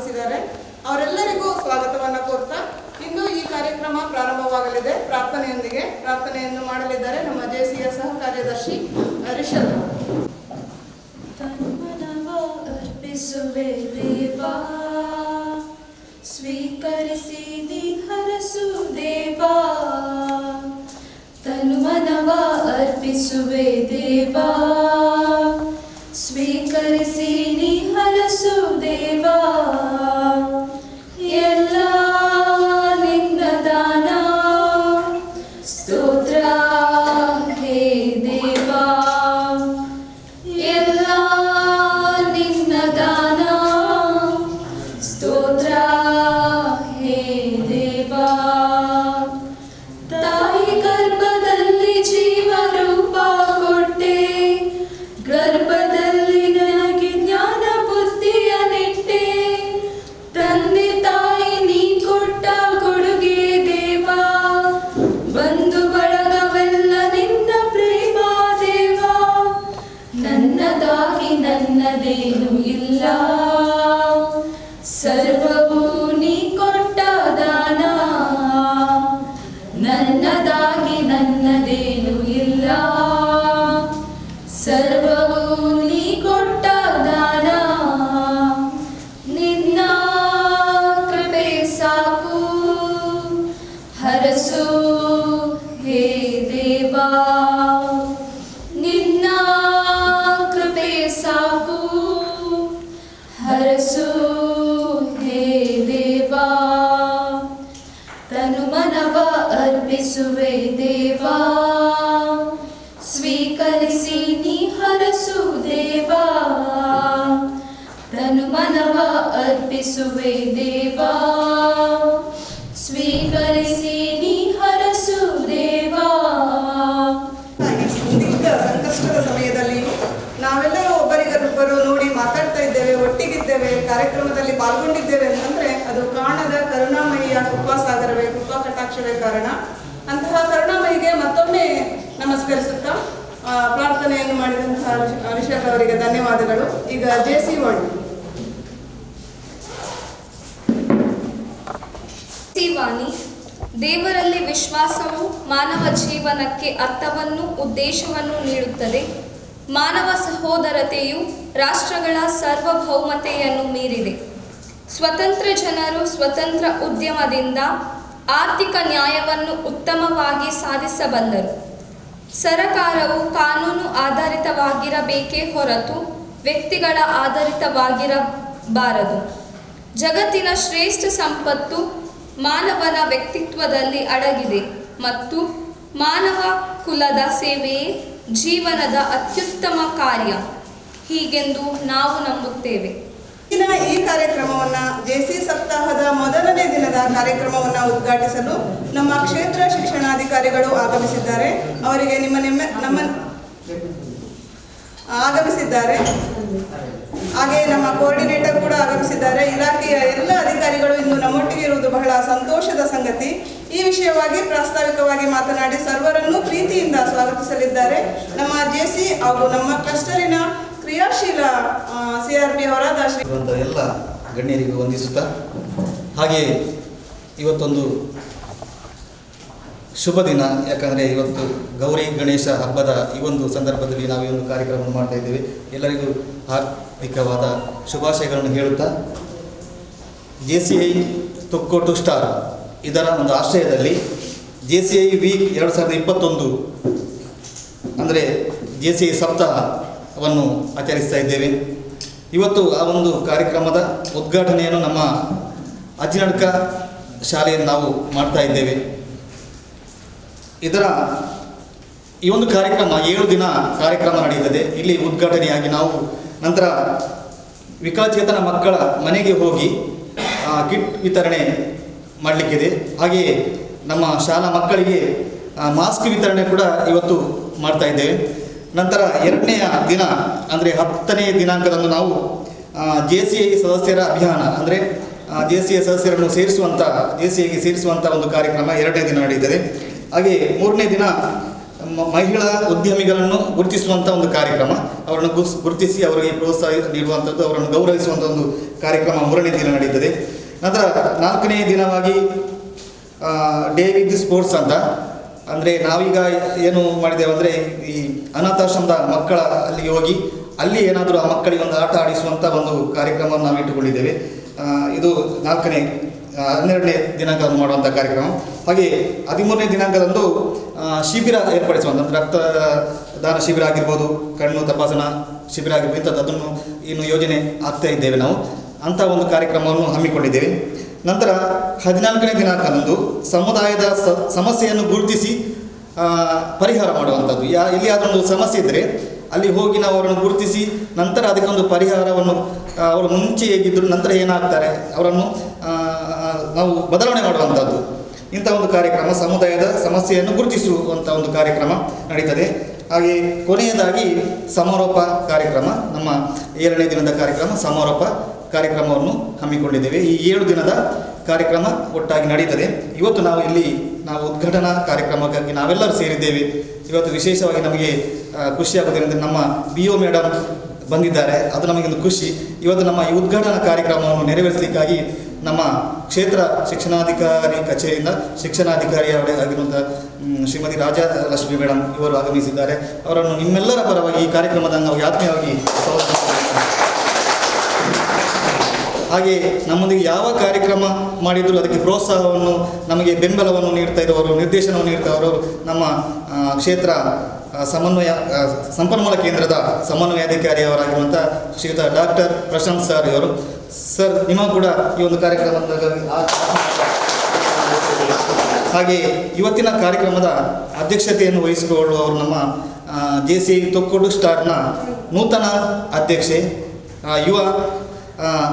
ಆಗಮಿಸಿದ್ದಾರೆ. ಅವರೆಲ್ಲರಿಗೂ ಸ್ವಾಗತವನ್ನು ಕೋರ್ತಾ ಇಂದು ಈ ಕಾರ್ಯಕ್ರಮ ಪ್ರಾರಂಭವಾಗಲಿದೆ. ಪ್ರಾರ್ಥನೆಯನ್ನು ಮಾಡಲಿದ್ದಾರೆ ನಮ್ಮ ಜೆಸಿಯ ಸಹ ಕಾರ್ಯದರ್ಶಿ ರಿಷಬ್. ಸ್ವೀಕರಿಸಿ ನೀ ಹರಸು ದೇವಾ, ತನು ಮನವ ಅರ್ಪಿಸುವೆ ದೇವಾ, ಸ್ವೀಕರಿಸಿ ನೀ ಹರಸು ದೇವಾ, ಎಲ್ಲ ನಿನ್ನ ದಾನ ಸ್ತೋತ್ರ ಹೇ ದೇವಾ, ಎಲ್ಲ ನಿನ್ನ ದಾನ ಸ್ತೋತ್ರ ಹೇ ದೇವಾ. ತಾಯಿ ಗರ್ಭದಲ್ಲಿ ಜೀವರೂಪ ಕೊಟ್ಟೆ, ಗರ್ಭದಲ್ಲಿ ನನಗೆ ಜ್ಞಾನ ಬುದ್ಧಿಯ ನೆಟ್ಟೆ, ತಂದೆ ತಾಯಿ ನೀ ಕೊಟ್ಟ ಕೊಡುಗೆ ದೇವಾ, ಬಂಧು ಬಳಗವೆಲ್ಲ ನಿನ್ನ ಪ್ರೇಮ ದೇವಾ, ನನ್ನದಾಗಿ ನನ್ನದೇನು ಇಲ್ಲ, ಸರ್ವವೂ ನೀ ಕೊಟ್ಟ ದಾನ, ನನ್ನದಾಗಿ ನನ್ನದೇನು ಇಲ್ಲ, ಸರ್ವವೂ ನೀ ಕೊಟ್ಟ ದಾನ, ನಿನ್ನ ಕೃಪೆ ಸಾಕು ಹರಸು ಹೇ ದೇವಾ, ನಿನ್ನ ಕೃಪೆ ಸಾಕು ಹರಸು ಹೇ ದೇವಾ, ತನು ಮನವ ಅರ್ಪಿಸುವೆ ದೇವಾ, ಸ್ವೀಕರಿಸಿ ನೀ ಹರಸು ದೇವಾ, ತನು ಮನವ ಅರ್ಪಿಸುವೆ ದೇವಾ, ಸ್ವೀಕರಿಸಿ ನೀ ಹರಸು ದೇವಾ. ದೀರ್ಘ ಸಂಕಷ್ಟದ ಸಮಯದಲ್ಲಿ ನಾವೆಲ್ಲರೂ ಒಬ್ಬರಿಗೊಬ್ಬರು ನೋಡಿ ಮಾತಾಡ್ತಾ ಇದ್ದೇವೆ, ಒಟ್ಟಿಗಿದ್ದೇವೆ, ಕಾರ್ಯಕ್ರಮದಲ್ಲಿ ಪಾಲ್ಗೊಂಡಿದ್ದೇವೆ ಅಂತಂದ್ರೆ ಅದು ಕಾಣದ ಕರುಣಾಮಯಿಯ ಕೃಪಾಸಾಗರವೇ, ಕೃಪಾ ಕಟಾಕ್ಷವೇ ಕಾರಣ. ಅಂತಹ ಕರುಣಾಮಯಿಗೆ ಮತ್ತೊಮ್ಮೆ ನಮಸ್ಕರಿಸುತ್ತಾ ಪ್ರಾರ್ಥನೆಯನ್ನು ಮಾಡಿದಂತಹ ರಿಷಬ್ ಅವರಿಗೆ ಧನ್ಯವಾದಗಳು. ಈಗ ಜೆಸಿ ವಾಣಿ. ದೇವರಲ್ಲಿ ವಿಶ್ವಾಸವು ಮಾನವ ಜೀವನಕ್ಕೆ ಅರ್ಥವನ್ನು ಉದ್ದೇಶವನ್ನು ನೀಡುತ್ತದೆ. ಮಾನವ ಸಹೋದರತೆಯು ರಾಷ್ಟ್ರಗಳ ಸಾರ್ವಭೌಮತೆಯನ್ನು ಮೀರಿದೆ. ಸ್ವತಂತ್ರ ಜನರು ಸ್ವತಂತ್ರ ಉದ್ಯಮದಿಂದ ಆರ್ಥಿಕ ನ್ಯಾಯವನ್ನು ಉತ್ತಮವಾಗಿ ಸಾಧಿಸಬಲ್ಲರು. ಸರಕಾರವು ಕಾನೂನು ಆಧಾರಿತವಾಗಿರಬೇಕೇ ಹೊರತು ವ್ಯಕ್ತಿಗಳ ಆಧಾರಿತವಾಗಿರಬಾರದು. ಜಗತ್ತಿನ ಶ್ರೇಷ್ಠ ಸಂಪತ್ತು ಮಾನವನ ವ್ಯಕ್ತಿತ್ವದಲ್ಲಿ ಅಡಗಿದೆ ಮತ್ತು ಮಾನವ ಕುಲದ ಸೇವೆಯೇ ಜೀವನದ ಅತ್ಯುತ್ತಮ ಕಾರ್ಯ, ಹೀಗೆಂದು ನಾವು ನಂಬುತ್ತೇವೆ. ಈ ಕಾರ್ಯಕ್ರಮವನ್ನು ಜೆಸಿ ಸಪ್ತಾಹದ ಮೊದಲನೇ ದಿನದ ಕಾರ್ಯಕ್ರಮವನ್ನು ಉದ್ಘಾಟಿಸಲು ನಮ್ಮ ಕ್ಷೇತ್ರ ಶಿಕ್ಷಣಾಧಿಕಾರಿಗಳು ಆಗಮಿಸಿದ್ದಾರೆ. ಅವರಿಗೆ ಆಗಮಿಸಿದ್ದಾರೆ. ಹಾಗೆ ನಮ್ಮ ಕೋಆರ್ಡಿನೇಟರ್ ಕೂಡ ಆಗಮಿಸಿದ್ದಾರೆ. ಇಲಾಖೆಯ ಎಲ್ಲ ಅಧಿಕಾರಿಗಳು ಇಂದು ನಮ್ಮೊಟ್ಟಿಗೆ ಇರುವುದು ಬಹಳ ಸಂತೋಷದ ಸಂಗತಿ. ಈ ವಿಷಯವಾಗಿ ಪ್ರಾಸ್ತಾವಿಕವಾಗಿ ಮಾತನಾಡಿ ಸರ್ವರನ್ನು ಪ್ರೀತಿಯಿಂದ ಸ್ವಾಗತಿಸಲಿದ್ದಾರೆ ನಮ್ಮ ಜೆಸಿ ಹಾಗೂ ನಮ್ಮ ಕ್ಲಸ್ಟರಿನ ಕ್ರಿಯಾಶೀಲ CRP ಅವರಾದ ಎಲ್ಲ ಗಣ್ಯರಿಗೂ ವಂದಿಸುತ್ತಾ, ಹಾಗೆ ಇವತ್ತೊಂದು ಶುಭ ದಿನ. ಯಾಕಂದರೆ ಇವತ್ತು ಗೌರಿ ಗಣೇಶ ಹಬ್ಬದ ಈ ಒಂದು ಸಂದರ್ಭದಲ್ಲಿ ನಾವು ಈ ಒಂದು ಕಾರ್ಯಕ್ರಮವನ್ನು ಮಾಡ್ತಾ ಇದ್ದೇವೆ. ಎಲ್ಲರಿಗೂ ಹಾರ್ದಿಕವಾದ ಶುಭಾಶಯಗಳನ್ನು ಹೇಳುತ್ತಾ, JCI ತೊಕ್ಕೋಟು ಸ್ಟಾರ್ ಇದರ ಒಂದು ಆಶ್ರಯದಲ್ಲಿ JCI ವೀಕ್ 2021 ಅಂದರೆ JCI ಸಪ್ತಾಹವನ್ನು ಆಚರಿಸ್ತಾ ಇದ್ದೇವೆ. ಇವತ್ತು ಆ ಒಂದು ಕಾರ್ಯಕ್ರಮದ ಉದ್ಘಾಟನೆಯನ್ನು ನಮ್ಮ ಅಜ್ಜಿನಡ್ಕ ಶಾಲೆಯಲ್ಲಿ ನಾವು ಮಾಡ್ತಾ ಇದ್ದೇವೆ. ಇದರ ಈ ಒಂದು ಕಾರ್ಯಕ್ರಮ 7 ದಿನ ಕಾರ್ಯಕ್ರಮ ನಡೆಯುತ್ತದೆ. ಇಲ್ಲಿ ಉದ್ಘಾಟನೆಯಾಗಿ ನಾವು ನಂತರ ವಿಕಲಚೇತನ ಮಕ್ಕಳ ಮನೆಗೆ ಹೋಗಿ ಕಿಟ್ ವಿತರಣೆ ಮಾಡಲಿಕ್ಕಿದೆ. ಹಾಗೆಯೇ ನಮ್ಮ ಶಾಲಾ ಮಕ್ಕಳಿಗೆ ಮಾಸ್ಕ್ ವಿತರಣೆ ಕೂಡ ಇವತ್ತು ಮಾಡ್ತಾ ಇದ್ದೇವೆ. ನಂತರ 2ನೆಯ ದಿನ ಅಂದರೆ 10ನೇ ದಿನಾಂಕದಂದು ನಾವು JCI ಸದಸ್ಯರ ಅಭಿಯಾನ ಅಂದರೆ JCI ಸದಸ್ಯರನ್ನು JCIಗೆ ಸೇರಿಸುವಂಥ ಒಂದು ಕಾರ್ಯಕ್ರಮ 2ನೇ ದಿನ ನಡೆಯುತ್ತದೆ. ಹಾಗೆ 3ನೇ ದಿನ ಮಹಿಳಾ ಉದ್ಯಮಿಗಳನ್ನು ಗುರುತಿಸುವಂಥ ಒಂದು ಕಾರ್ಯಕ್ರಮ, ಅವರನ್ನು ಗುರುತಿಸಿ ಅವರಿಗೆ ಪ್ರೋತ್ಸಾಹ ನೀಡುವಂಥದ್ದು, ಅವರನ್ನು ಗೌರವಿಸುವಂಥ ಒಂದು ಕಾರ್ಯಕ್ರಮ 3ನೇ ದಿನ ನಡೀತದೆ. ನಂತರ 4ನೇ ದಿನವಾಗಿ ಡೇ ವಿತ್ ಸ್ಪೋರ್ಟ್ಸ್ ಅಂತ, ಅಂದರೆ ನಾವೀಗ ಏನು ಮಾಡಿದ್ದೇವೆ ಅಂದರೆ ಈ ಅನಾಥಾಶ್ರಮದ ಮಕ್ಕಳ ಅಲ್ಲಿಗೆ ಹೋಗಿ ಅಲ್ಲಿ ಏನಾದರೂ ಆ ಮಕ್ಕಳಿಗೆ ಒಂದು ಆಟ ಆಡಿಸುವಂಥ ಒಂದು ಕಾರ್ಯಕ್ರಮವನ್ನು ನಾವು ಇಟ್ಟುಕೊಂಡಿದ್ದೇವೆ. ಇದು 12ನೇ ದಿನಾಂಕದಂದು ಮಾಡುವಂಥ ಕಾರ್ಯಕ್ರಮ. ಹಾಗೆ 13ನೇ ದಿನಾಂಕದಂದು ಶಿಬಿರ ಏರ್ಪಡಿಸುವಂಥ ರಕ್ತದಾನ ಶಿಬಿರ ಆಗಿರ್ಬೋದು, ಕಣ್ಣು ತಪಾಸಣಾ ಶಿಬಿರ ಆಗಿರ್ಬೋದು, ಇಂಥದ್ದು ಅದನ್ನು ಇನ್ನು ಯೋಜನೆ ಆಗ್ತಾ ಇದ್ದೇವೆ ನಾವು. ಅಂಥ ಒಂದು ಕಾರ್ಯಕ್ರಮವನ್ನು ಹಮ್ಮಿಕೊಂಡಿದ್ದೇವೆ. ನಂತರ 14ನೇ ದಿನಾಂಕದಂದು ಸಮುದಾಯದ ಸಮಸ್ಯೆಯನ್ನು ಗುರುತಿಸಿ ಪರಿಹಾರ ಮಾಡುವಂಥದ್ದು. ಎಲ್ಲಿಯಾದರೂ ಒಂದು ಸಮಸ್ಯೆ ಇದ್ದರೆ ಅಲ್ಲಿ ಹೋಗಿ ನಾವು ಅವರನ್ನು ಗುರುತಿಸಿ ನಂತರ ಅದಕ್ಕೊಂದು ಪರಿಹಾರವನ್ನು, ಅವರು ಮುಂಚೆ ಹೇಗಿದ್ದರು ನಂತರ ಏನಾಗ್ತಾರೆ ಅವರನ್ನು ನಾವು ಬದಲಾವಣೆ ಮಾಡುವಂಥದ್ದು. ಇಂಥ ಒಂದು ಕಾರ್ಯಕ್ರಮ, ಸಮುದಾಯದ ಸಮಸ್ಯೆಯನ್ನು ಗುರುತಿಸುವಂಥ ಒಂದು ಕಾರ್ಯಕ್ರಮ ನಡೀತದೆ. ಹಾಗೆ ಕೊನೆಯದಾಗಿ ಸಮಾರೋಪ ಕಾರ್ಯಕ್ರಮ, ನಮ್ಮ 7ನೇ ದಿನದ ಕಾರ್ಯಕ್ರಮ ಸಮಾರೋಪ ಕಾರ್ಯಕ್ರಮವನ್ನು ಹಮ್ಮಿಕೊಂಡಿದ್ದೇವೆ. ಈ 7 ದಿನದ ಕಾರ್ಯಕ್ರಮ ಒಟ್ಟಾಗಿ ನಡೀತದೆ. ಇವತ್ತು ನಾವು ಉದ್ಘಾಟನಾ ಕಾರ್ಯಕ್ರಮಕ್ಕಾಗಿ ನಾವೆಲ್ಲರೂ ಸೇರಿದ್ದೇವೆ. ಇವತ್ತು ವಿಶೇಷವಾಗಿ ನಮಗೆ ಖುಷಿಯಾಗುವುದೇನೆಂದರೆ ನಮ್ಮ BO ಮೇಡಮ್ ಬಂದಿದ್ದಾರೆ, ಅದು ನಮಗೊಂದು ಖುಷಿ. ಇವತ್ತು ನಮ್ಮ ಈ ಉದ್ಘಾಟನಾ ಕಾರ್ಯಕ್ರಮವನ್ನು ನೆರವೇರಿಸಲಿಕ್ಕಾಗಿ ನಮ್ಮ ಕ್ಷೇತ್ರ ಶಿಕ್ಷಣಾಧಿಕಾರಿ ಕಚೇರಿಯಿಂದ ಶಿಕ್ಷಣಾಧಿಕಾರಿಯಾಗಿರುವಂಥ ಶ್ರೀಮತಿ ರಾಜಲಕ್ಷ್ಮಿ ಮೇಡಮ್ ಇವರು ಆಗಮಿಸಿದ್ದಾರೆ. ಅವರನ್ನು ನಿಮ್ಮೆಲ್ಲರ ಪರವಾಗಿ ಈ ಕಾರ್ಯಕ್ರಮದ ನಾವು ಆತ್ಮೀಯವಾಗಿ ಹಾಗೆ ನಮ್ಮೊಂದಿಗೆ ಯಾವ ಕಾರ್ಯಕ್ರಮ ಮಾಡಿದರೂ ಅದಕ್ಕೆ ಪ್ರೋತ್ಸಾಹವನ್ನು, ನಮಗೆ ಬೆಂಬಲವನ್ನು ನೀಡ್ತಾ ಇರುವವರು, ನಿರ್ದೇಶನವನ್ನು ನೀಡ್ತಾ ಇರೋರು ನಮ್ಮ ಕ್ಷೇತ್ರ ಸಂಪನ್ಮೂಲ ಕೇಂದ್ರದ ಸಮನ್ವಯಾಧಿಕಾರಿಯವರಾಗಿರುವಂಥ ಶ್ರೀಯುತ ಡಾಕ್ಟರ್ ಪ್ರಶಾಂತ್ ಸರ್ ಇವರು. ಸರ್, ನಿಮ್ಮ ಕೂಡ ಈ ಒಂದು ಕಾರ್ಯಕ್ರಮದ ಹಾಗೆ ಇವತ್ತಿನ ಕಾರ್ಯಕ್ರಮದ ಅಧ್ಯಕ್ಷತೆಯನ್ನು ವಹಿಸಿಕೊಳ್ಳುವವರು ನಮ್ಮ JCI ತೊಕ್ಕೊಡು ಸ್ಟಾರ್ನ ನೂತನ ಅಧ್ಯಕ್ಷೆ, ಯುವ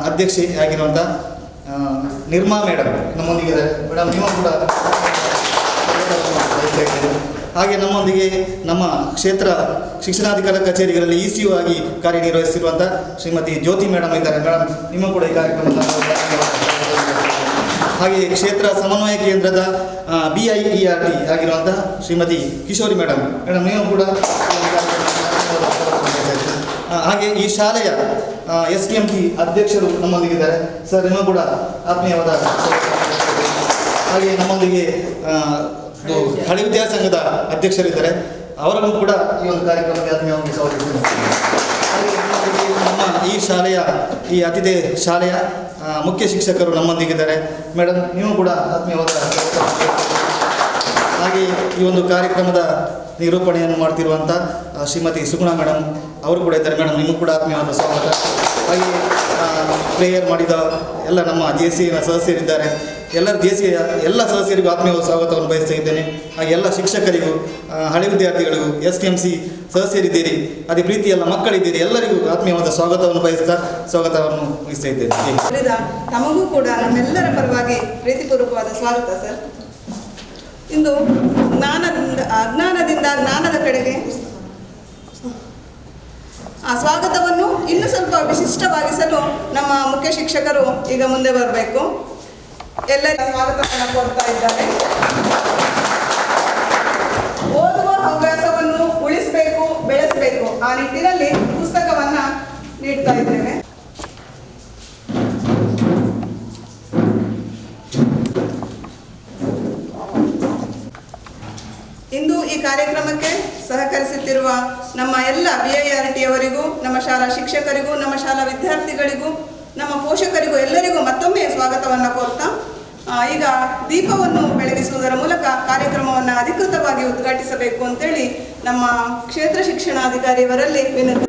ಅಧ್ಯಕ್ಷೆ ಆಗಿರುವಂಥ ನಿರ್ಮಾ ಮೇಡಮ್ ನಮ್ಮೊಂದಿಗೆ. ಮೇಡಮ್, ನೀವು ಕೂಡ ಹಾಗೆ ನಮ್ಮೊಂದಿಗೆ ನಮ್ಮ ಕ್ಷೇತ್ರ ಶಿಕ್ಷಣಾಧಿಕಾರಿ ಕಚೇರಿಗಳಲ್ಲಿ ECO ಆಗಿ ಕಾರ್ಯನಿರ್ವಹಿಸಿರುವಂಥ ಶ್ರೀಮತಿ ಜ್ಯೋತಿ ಮೇಡಮ್ ಇದ್ದಾರೆ. ಮೇಡಮ್, ನಿಮ್ಮ ಕೂಡ ಈ ಕಾರ್ಯಕ್ರಮದ ಹಾಗೆ ಕ್ಷೇತ್ರ ಸಮನ್ವಯ ಕೇಂದ್ರದ BIERT ಆಗಿರುವಂಥ ಶ್ರೀಮತಿ ಕಿಶೋರಿ ಮೇಡಮ್. ಮೇಡಮ್, ನೀವು ಕೂಡ ಹಾಗೆ ಈ ಶಾಲೆಯ STMC ಅಧ್ಯಕ್ಷರು ನಮ್ಮೊಂದಿಗಿದ್ದಾರೆ. ಸರ್, ನಿಮ್ಮ ಕೂಡ ಆತ್ಮೀಯವಾದ ಹಾಗೆ ನಮ್ಮೊಂದಿಗೆ ಹಳೆ ವಿದ್ಯಾರ್ಥಿ ಸಂಘದ ಅಧ್ಯಕ್ಷರಿದ್ದಾರೆ, ಅವರನ್ನು ಕೂಡ ಈ ಒಂದು ಕಾರ್ಯಕ್ರಮಕ್ಕೆ ಆತ್ಮೀಯವಾಗಿ ಸ್ವಾಗತಿಸಿದ್ದಾರೆ. ಹಾಗೆ ನಮ್ಮ ಈ ಶಾಲೆಯ ಅತಿಥಿ ಶಾಲೆಯ ಮುಖ್ಯ ಶಿಕ್ಷಕರು ನಮ್ಮೊಂದಿಗಿದ್ದಾರೆ. ಮೇಡಮ್, ನೀವು ಕೂಡ ಆತ್ಮೀಯವಾದ ಹಾಗೆ ಈ ಒಂದು ಕಾರ್ಯಕ್ರಮದ ನಿರೂಪಣೆಯನ್ನು ಮಾಡ್ತಿರುವಂಥ ಶ್ರೀಮತಿ ಸುಗುಣ ಮೇಡಮ್ ಅವರು ಕೂಡ ಇದ್ದಾರೆ. ಮೇಡಮ್, ನಿಮಗೂ ಕೂಡ ಆತ್ಮೀಯವಾದ ಸ್ವಾಗತ. ಹಾಗೆ ಪ್ರೇಯರ್ ಮಾಡಿದ ಎಲ್ಲ ನಮ್ಮ JCIನ ಸದಸ್ಯರಿದ್ದಾರೆ. ಎಲ್ಲರ JCIಯ ಎಲ್ಲ ಸದಸ್ಯರಿಗೂ ಆತ್ಮೀಯವಾದ ಸ್ವಾಗತವನ್ನು ಬಯಸ್ತಾ ಇದ್ದೇನೆ. ಹಾಗೆ ಎಲ್ಲ ಶಿಕ್ಷಕರಿಗೂ, ಹಳೆ ವಿದ್ಯಾರ್ಥಿಗಳಿಗೂ, STMC ಸದಸ್ಯರಿದ್ದೀರಿ, ಅದೇ ಪ್ರೀತಿ ಎಲ್ಲ ಮಕ್ಕಳಿದ್ದೀರಿ, ಎಲ್ಲರಿಗೂ ಆತ್ಮೀಯವಾದ ಸ್ವಾಗತವನ್ನು ವಹಿಸ್ತಾ ಇದ್ದೇನೆ. ತಮಗೂ ಕೂಡ ನಮ್ಮೆಲ್ಲರ ಪರವಾಗಿ ಪ್ರೀತಿಪೂರ್ವಕವಾದ ಸ್ವಾಗತ ಸರ್. ಇಂದು ಅಜ್ಞಾನದಿಂದ ಜ್ಞಾನದ ಕಡೆಗೆ ಆ ಸ್ವಾಗತವನ್ನು ಇನ್ನೂ ಸ್ವಲ್ಪ ವಿಶಿಷ್ಟವಾಗಿಸಲು ನಮ್ಮ ಮುಖ್ಯ ಶಿಕ್ಷಕರು ಈಗ ಮುಂದೆ ಬರಬೇಕು. ಎಲ್ಲರಿಗೂ ಸ್ವಾಗತವನ್ನು ಕೊಡ್ತಾ ಇದ್ದಾರೆ. ಓದುವ ಹವ್ಯಾಸವನ್ನು ಉಳಿಸಬೇಕು, ಬೆಳೆಸಬೇಕು, ಆ ನಿಟ್ಟಿನಲ್ಲಿ ಪುಸ್ತಕವನ್ನು ನೀಡ್ತಾ ಇದ್ದೇವೆ. ಇಂದು ಈ ಕಾರ್ಯಕ್ರಮಕ್ಕೆ ಸಹಕರಿಸುತ್ತಿರುವ ನಮ್ಮ ಎಲ್ಲ BIRT-ಯವರಿಗೂ, ನಮ್ಮ ಶಾಲಾ ಶಿಕ್ಷಕರಿಗೂ, ನಮ್ಮ ಶಾಲಾ ವಿದ್ಯಾರ್ಥಿಗಳಿಗೂ, ನಮ್ಮ ಪೋಷಕರಿಗೂ ಎಲ್ಲರಿಗೂ ಮತ್ತೊಮ್ಮೆ ಸ್ವಾಗತವನ್ನು ಕೋರ್ತಾ ಈಗ ದೀಪವನ್ನು ಬೆಳಗಿಸುವುದರ ಮೂಲಕ ಕಾರ್ಯಕ್ರಮವನ್ನು ಅಧಿಕೃತವಾಗಿ ಉದ್ಘಾಟಿಸಬೇಕು ಅಂತೇಳಿ ನಮ್ಮ ಕ್ಷೇತ್ರ ಶಿಕ್ಷಣಾಧಿಕಾರಿಯವರಲ್ಲಿ ವಿನಂತಿ.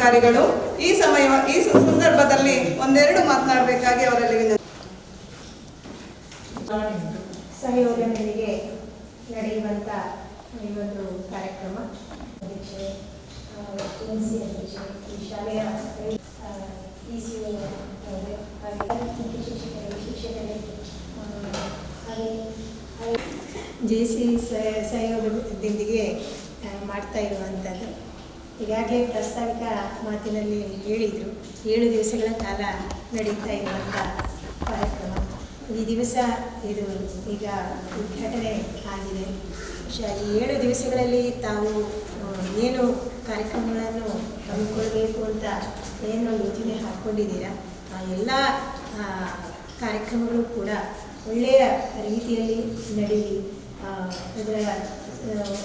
ಶಿಕ್ಷಣಾಧಿಕಾರಿಗಳು ಈ ಸಂದರ್ಭದಲ್ಲಿ ಒಂದೆರಡು ಮಾತನಾಡಬೇಕಾಗಿ ಅವರಲ್ಲಿ ವಿನಂತಿ. ಸಹಯೋಗದೊಂದಿಗೆ ನಡೆಯುವಂಥ ಈ ಒಂದು ಕಾರ್ಯಕ್ರಮ ಅಧ್ಯಕ್ಷೆ ಎನ್ಸಿ ಅಧ್ಯಕ್ಷೆ ಈ ಶಾಲೆಯ ECO ಶಿಕ್ಷಕರೇ JC ಸಹಯೋಗದೊಂದಿಗೆ ಮಾಡ್ತಾ ಇರುವಂಥದ್ದು. ಈಗಾಗಲೇ ಪ್ರಾಸ್ತಾವಿಕ ಮಾತಿನಲ್ಲಿ ಹೇಳಿದರು, 7 ದಿವಸಗಳ ಕಾಲ ನಡೀತಾ ಇರುವಂಥ ಕಾರ್ಯಕ್ರಮ. ಈ ದಿವಸ ಇದು ಈಗ ಉದ್ಘಾಟನೆ ಆಗಿದೆ. ಈ 7 ದಿವಸಗಳಲ್ಲಿ ತಾವು ಏನು ಕಾರ್ಯಕ್ರಮಗಳನ್ನು ಹಮ್ಮಿಕೊಳ್ಬೇಕು ಅಂತ ಏನು ಯೋಜನೆ ಹಾಕ್ಕೊಂಡಿದ್ದೀರಾ, ಆ ಎಲ್ಲ ಕಾರ್ಯಕ್ರಮಗಳು ಕೂಡ ಒಳ್ಳೆಯ ರೀತಿಯಲ್ಲಿ ನಡೀಲಿ, ಅದರ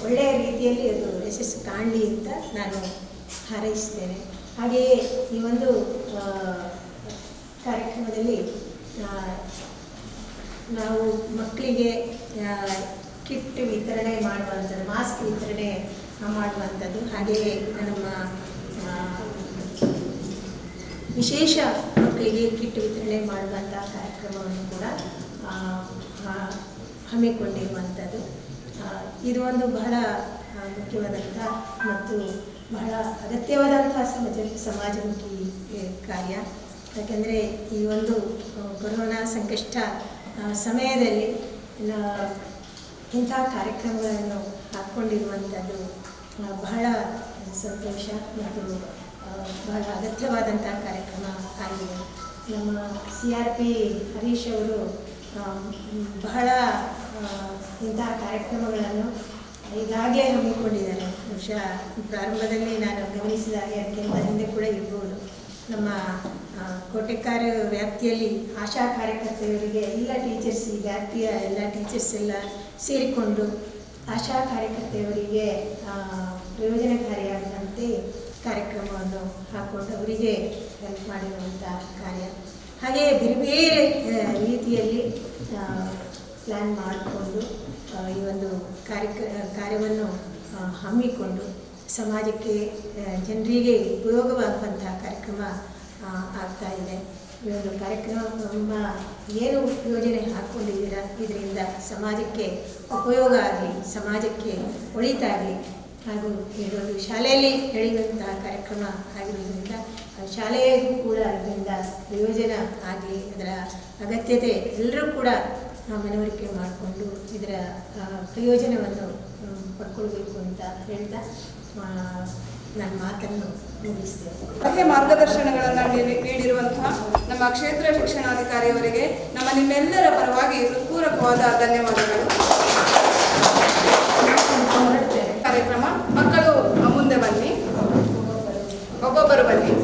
ಒಳ್ಳೆಯ ರೀತಿಯಲ್ಲಿ ಅದು ಯಶಸ್ಸು ಕಾಣಲಿ ಅಂತ ನಾನು ಹಾರೈಸ್ತೇನೆ. ಹಾಗೆಯೇ ಈ ಒಂದು ಕಾರ್ಯಕ್ರಮದಲ್ಲಿ ನಾವು ಮಕ್ಕಳಿಗೆ ಕಿಟ್ ವಿತರಣೆ ಮಾಡುವಂಥದ್ದು, ಮಾಸ್ಕ್ ವಿತರಣೆ ಮಾಡುವಂಥದ್ದು, ಹಾಗೆಯೇ ನಮ್ಮ ವಿಶೇಷ ಮಕ್ಕಳಿಗೆ ಕಿಟ್ ವಿತರಣೆ ಮಾಡುವಂಥ ಕಾರ್ಯಕ್ರಮವನ್ನು ಕೂಡ ಹಮ್ಮಿಕೊಂಡಿರುವಂಥದ್ದು. ಇದು ಒಂದು ಬಹಳ ಮುಖ್ಯವಾದಂಥ ಮತ್ತು ಬಹಳ ಅಗತ್ಯವಾದಂಥ ಸಮಾಜಮುಖಿ ಕಾರ್ಯ. ಯಾಕೆಂದರೆ ಈ ಒಂದು ಕೊರೋನಾ ಸಂಕಷ್ಟ ಸಮಯದಲ್ಲಿ ಇಂಥ ಕಾರ್ಯಕ್ರಮಗಳನ್ನು ಹಾಕ್ಕೊಂಡಿರುವಂಥದ್ದು ಬಹಳ ಸಂತೋಷ ಮತ್ತು ಬಹಳ ಅಗತ್ಯವಾದಂಥ ಕಾರ್ಯಕ್ರಮ ಆಗಿದೆ. ನಮ್ಮ CRP ಹರೀಶ್ ಅವರು ಬಹಳ ಇಂತಹ ಕಾರ್ಯಕ್ರಮಗಳನ್ನು ಈಗಾಗಲೇ ಹಮ್ಮಿಕೊಂಡಿದ್ದಾರೆ. ಬಹುಶಃ ಪ್ರಾರಂಭದಲ್ಲಿ ನಾನು ಗಮನಿಸಿದ ಹಾಗೆ ಅದಕ್ಕಿಂತ ಹಿಂದೆ ಕೂಡ ಇರ್ಬೋದು. ನಮ್ಮ ಕೋಟೆಕಾರ ವ್ಯಾಪ್ತಿಯಲ್ಲಿ ಆಶಾ ಕಾರ್ಯಕರ್ತೆಯರಿಗೆ ಎಲ್ಲ ಟೀಚರ್ಸ್, ಈ ವ್ಯಾಪ್ತಿಯ ಎಲ್ಲ ಟೀಚರ್ಸ್ ಎಲ್ಲ ಸೇರಿಕೊಂಡು ಆಶಾ ಕಾರ್ಯಕರ್ತೆಯವರಿಗೆ ಪ್ರಯೋಜನಕಾರಿಯಾದಂತೆ ಕಾರ್ಯಕ್ರಮವನ್ನು ಹಾಕ್ಕೊಂಡು ಅವರಿಗೆ ಹೆಲ್ಪ್ ಮಾಡಿರುವಂಥ ಕಾರ್ಯ. ಹಾಗೆಯೇ ಬೇರೆ ಬೇರೆ ರೀತಿಯಲ್ಲಿ ಪ್ಲ್ಯಾನ್ ಮಾಡಿಕೊಂಡು ಈ ಒಂದು ಕಾರ್ಯವನ್ನು ಹಮ್ಮಿಕೊಂಡು ಸಮಾಜಕ್ಕೆ ಜನರಿಗೆ ಉಪಯೋಗವಾಗುವಂಥ ಕಾರ್ಯಕ್ರಮ ಆಗ್ತಾ ಇದೆ. ಈ ಒಂದು ಕಾರ್ಯಕ್ರಮ ಏನು ಯೋಜನೆ ಹಾಕ್ಕೊಂಡಿದ್ದೀರಾ, ಇದರಿಂದ ಸಮಾಜಕ್ಕೆ ಉಪಯೋಗ ಆಗಲಿ, ಸಮಾಜಕ್ಕೆ ಒಳಿತಾಗಲಿ, ಹಾಗೂ ಇದೊಂದು ಶಾಲೆಯಲ್ಲಿ ನಡೆಯುವಂತಹ ಕಾರ್ಯಕ್ರಮ ಆಗಿರೋದ್ರಿಂದ ಶಾಲೆಗೂ ಕೂಡ ಇದರಿಂದ ಪ್ರಯೋಜನ ಆಗಲಿ, ಅದರ ಅಗತ್ಯತೆ ಎಲ್ಲರೂ ಕೂಡ ಮನವರಿಕೆ ಮಾಡಿಕೊಂಡು ಇದರ ಪ್ರಯೋಜನವನ್ನು ಪಡ್ಕೊಳ್ಬೇಕು ಅಂತ ಹೇಳ್ತಾ ನನ್ನ ಮಾತನ್ನು ಮುಗಿಸ್ತೇನೆ. ಮಾರ್ಗದರ್ಶನಗಳನ್ನು ನೀಡಿರುವಂತಹ ನಮ್ಮ ಕ್ಷೇತ್ರ ಶಿಕ್ಷಣಾಧಿಕಾರಿಯವರಿಗೆ ನಿಮ್ಮೆಲ್ಲರ ಪರವಾಗಿ ಹೃತ್ಪೂರ್ವಕವಾದ ಧನ್ಯವಾದಗಳು. ಕಾರ್ಯಕ್ರಮ ಮಕ್ಕಳು ಮುಂದೆ ಬನ್ನಿ, ಒಬ್ಬೊಬ್ಬರು ಬನ್ನಿ.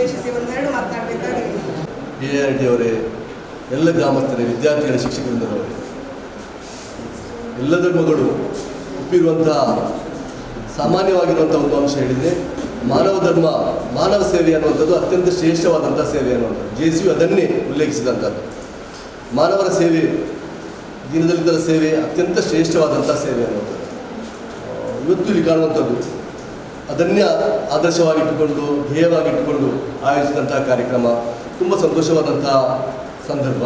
ಉದ್ದೇಶಿಸಿ ಒಂದೆರಡು ಮಾತನಾಡಬೇಕಾಗಿ. AIRT ಅವರೇ, ಎಲ್ಲ ಗ್ರಾಮಸ್ಥರೇ, ವಿದ್ಯಾರ್ಥಿಗಳ ಶಿಕ್ಷಕರಿಂದವರೇ, ಎಲ್ಲದರ ಮೊದಲು ಒಪ್ಪಿರುವಂಥ ಸಾಮಾನ್ಯವಾಗಿರುವಂಥ ಒಂದು ಅಂಶ ಹೇಳಿದರೆ ಮಾನವ ಧರ್ಮ, ಮಾನವ ಸೇವೆ ಅನ್ನುವಂಥದ್ದು ಅತ್ಯಂತ ಶ್ರೇಷ್ಠವಾದಂಥ ಸೇವೆ ಅನ್ನುವಂಥದ್ದು. JCU ಅದನ್ನೇ ಉಲ್ಲೇಖಿಸಿದಂಥದ್ದು. ಮಾನವರ ಸೇವೆ, ದೀನದಲಿತರ ಸೇವೆ ಅತ್ಯಂತ ಶ್ರೇಷ್ಠವಾದಂಥ ಸೇವೆ ಅನ್ನುವಂಥದ್ದು ಇವತ್ತು ಇಲ್ಲಿ ಕಾಣುವಂಥದ್ದು. ಅದನ್ನೇ ಆದರ್ಶವಾಗಿಟ್ಟುಕೊಂಡು, ಧ್ಯೇಯವಾಗಿಟ್ಟುಕೊಂಡು ಆಯೋಜಿಸಿದಂಥ ಕಾರ್ಯಕ್ರಮ ತುಂಬ ಸಂತೋಷವಾದಂಥ ಸಂದರ್ಭ.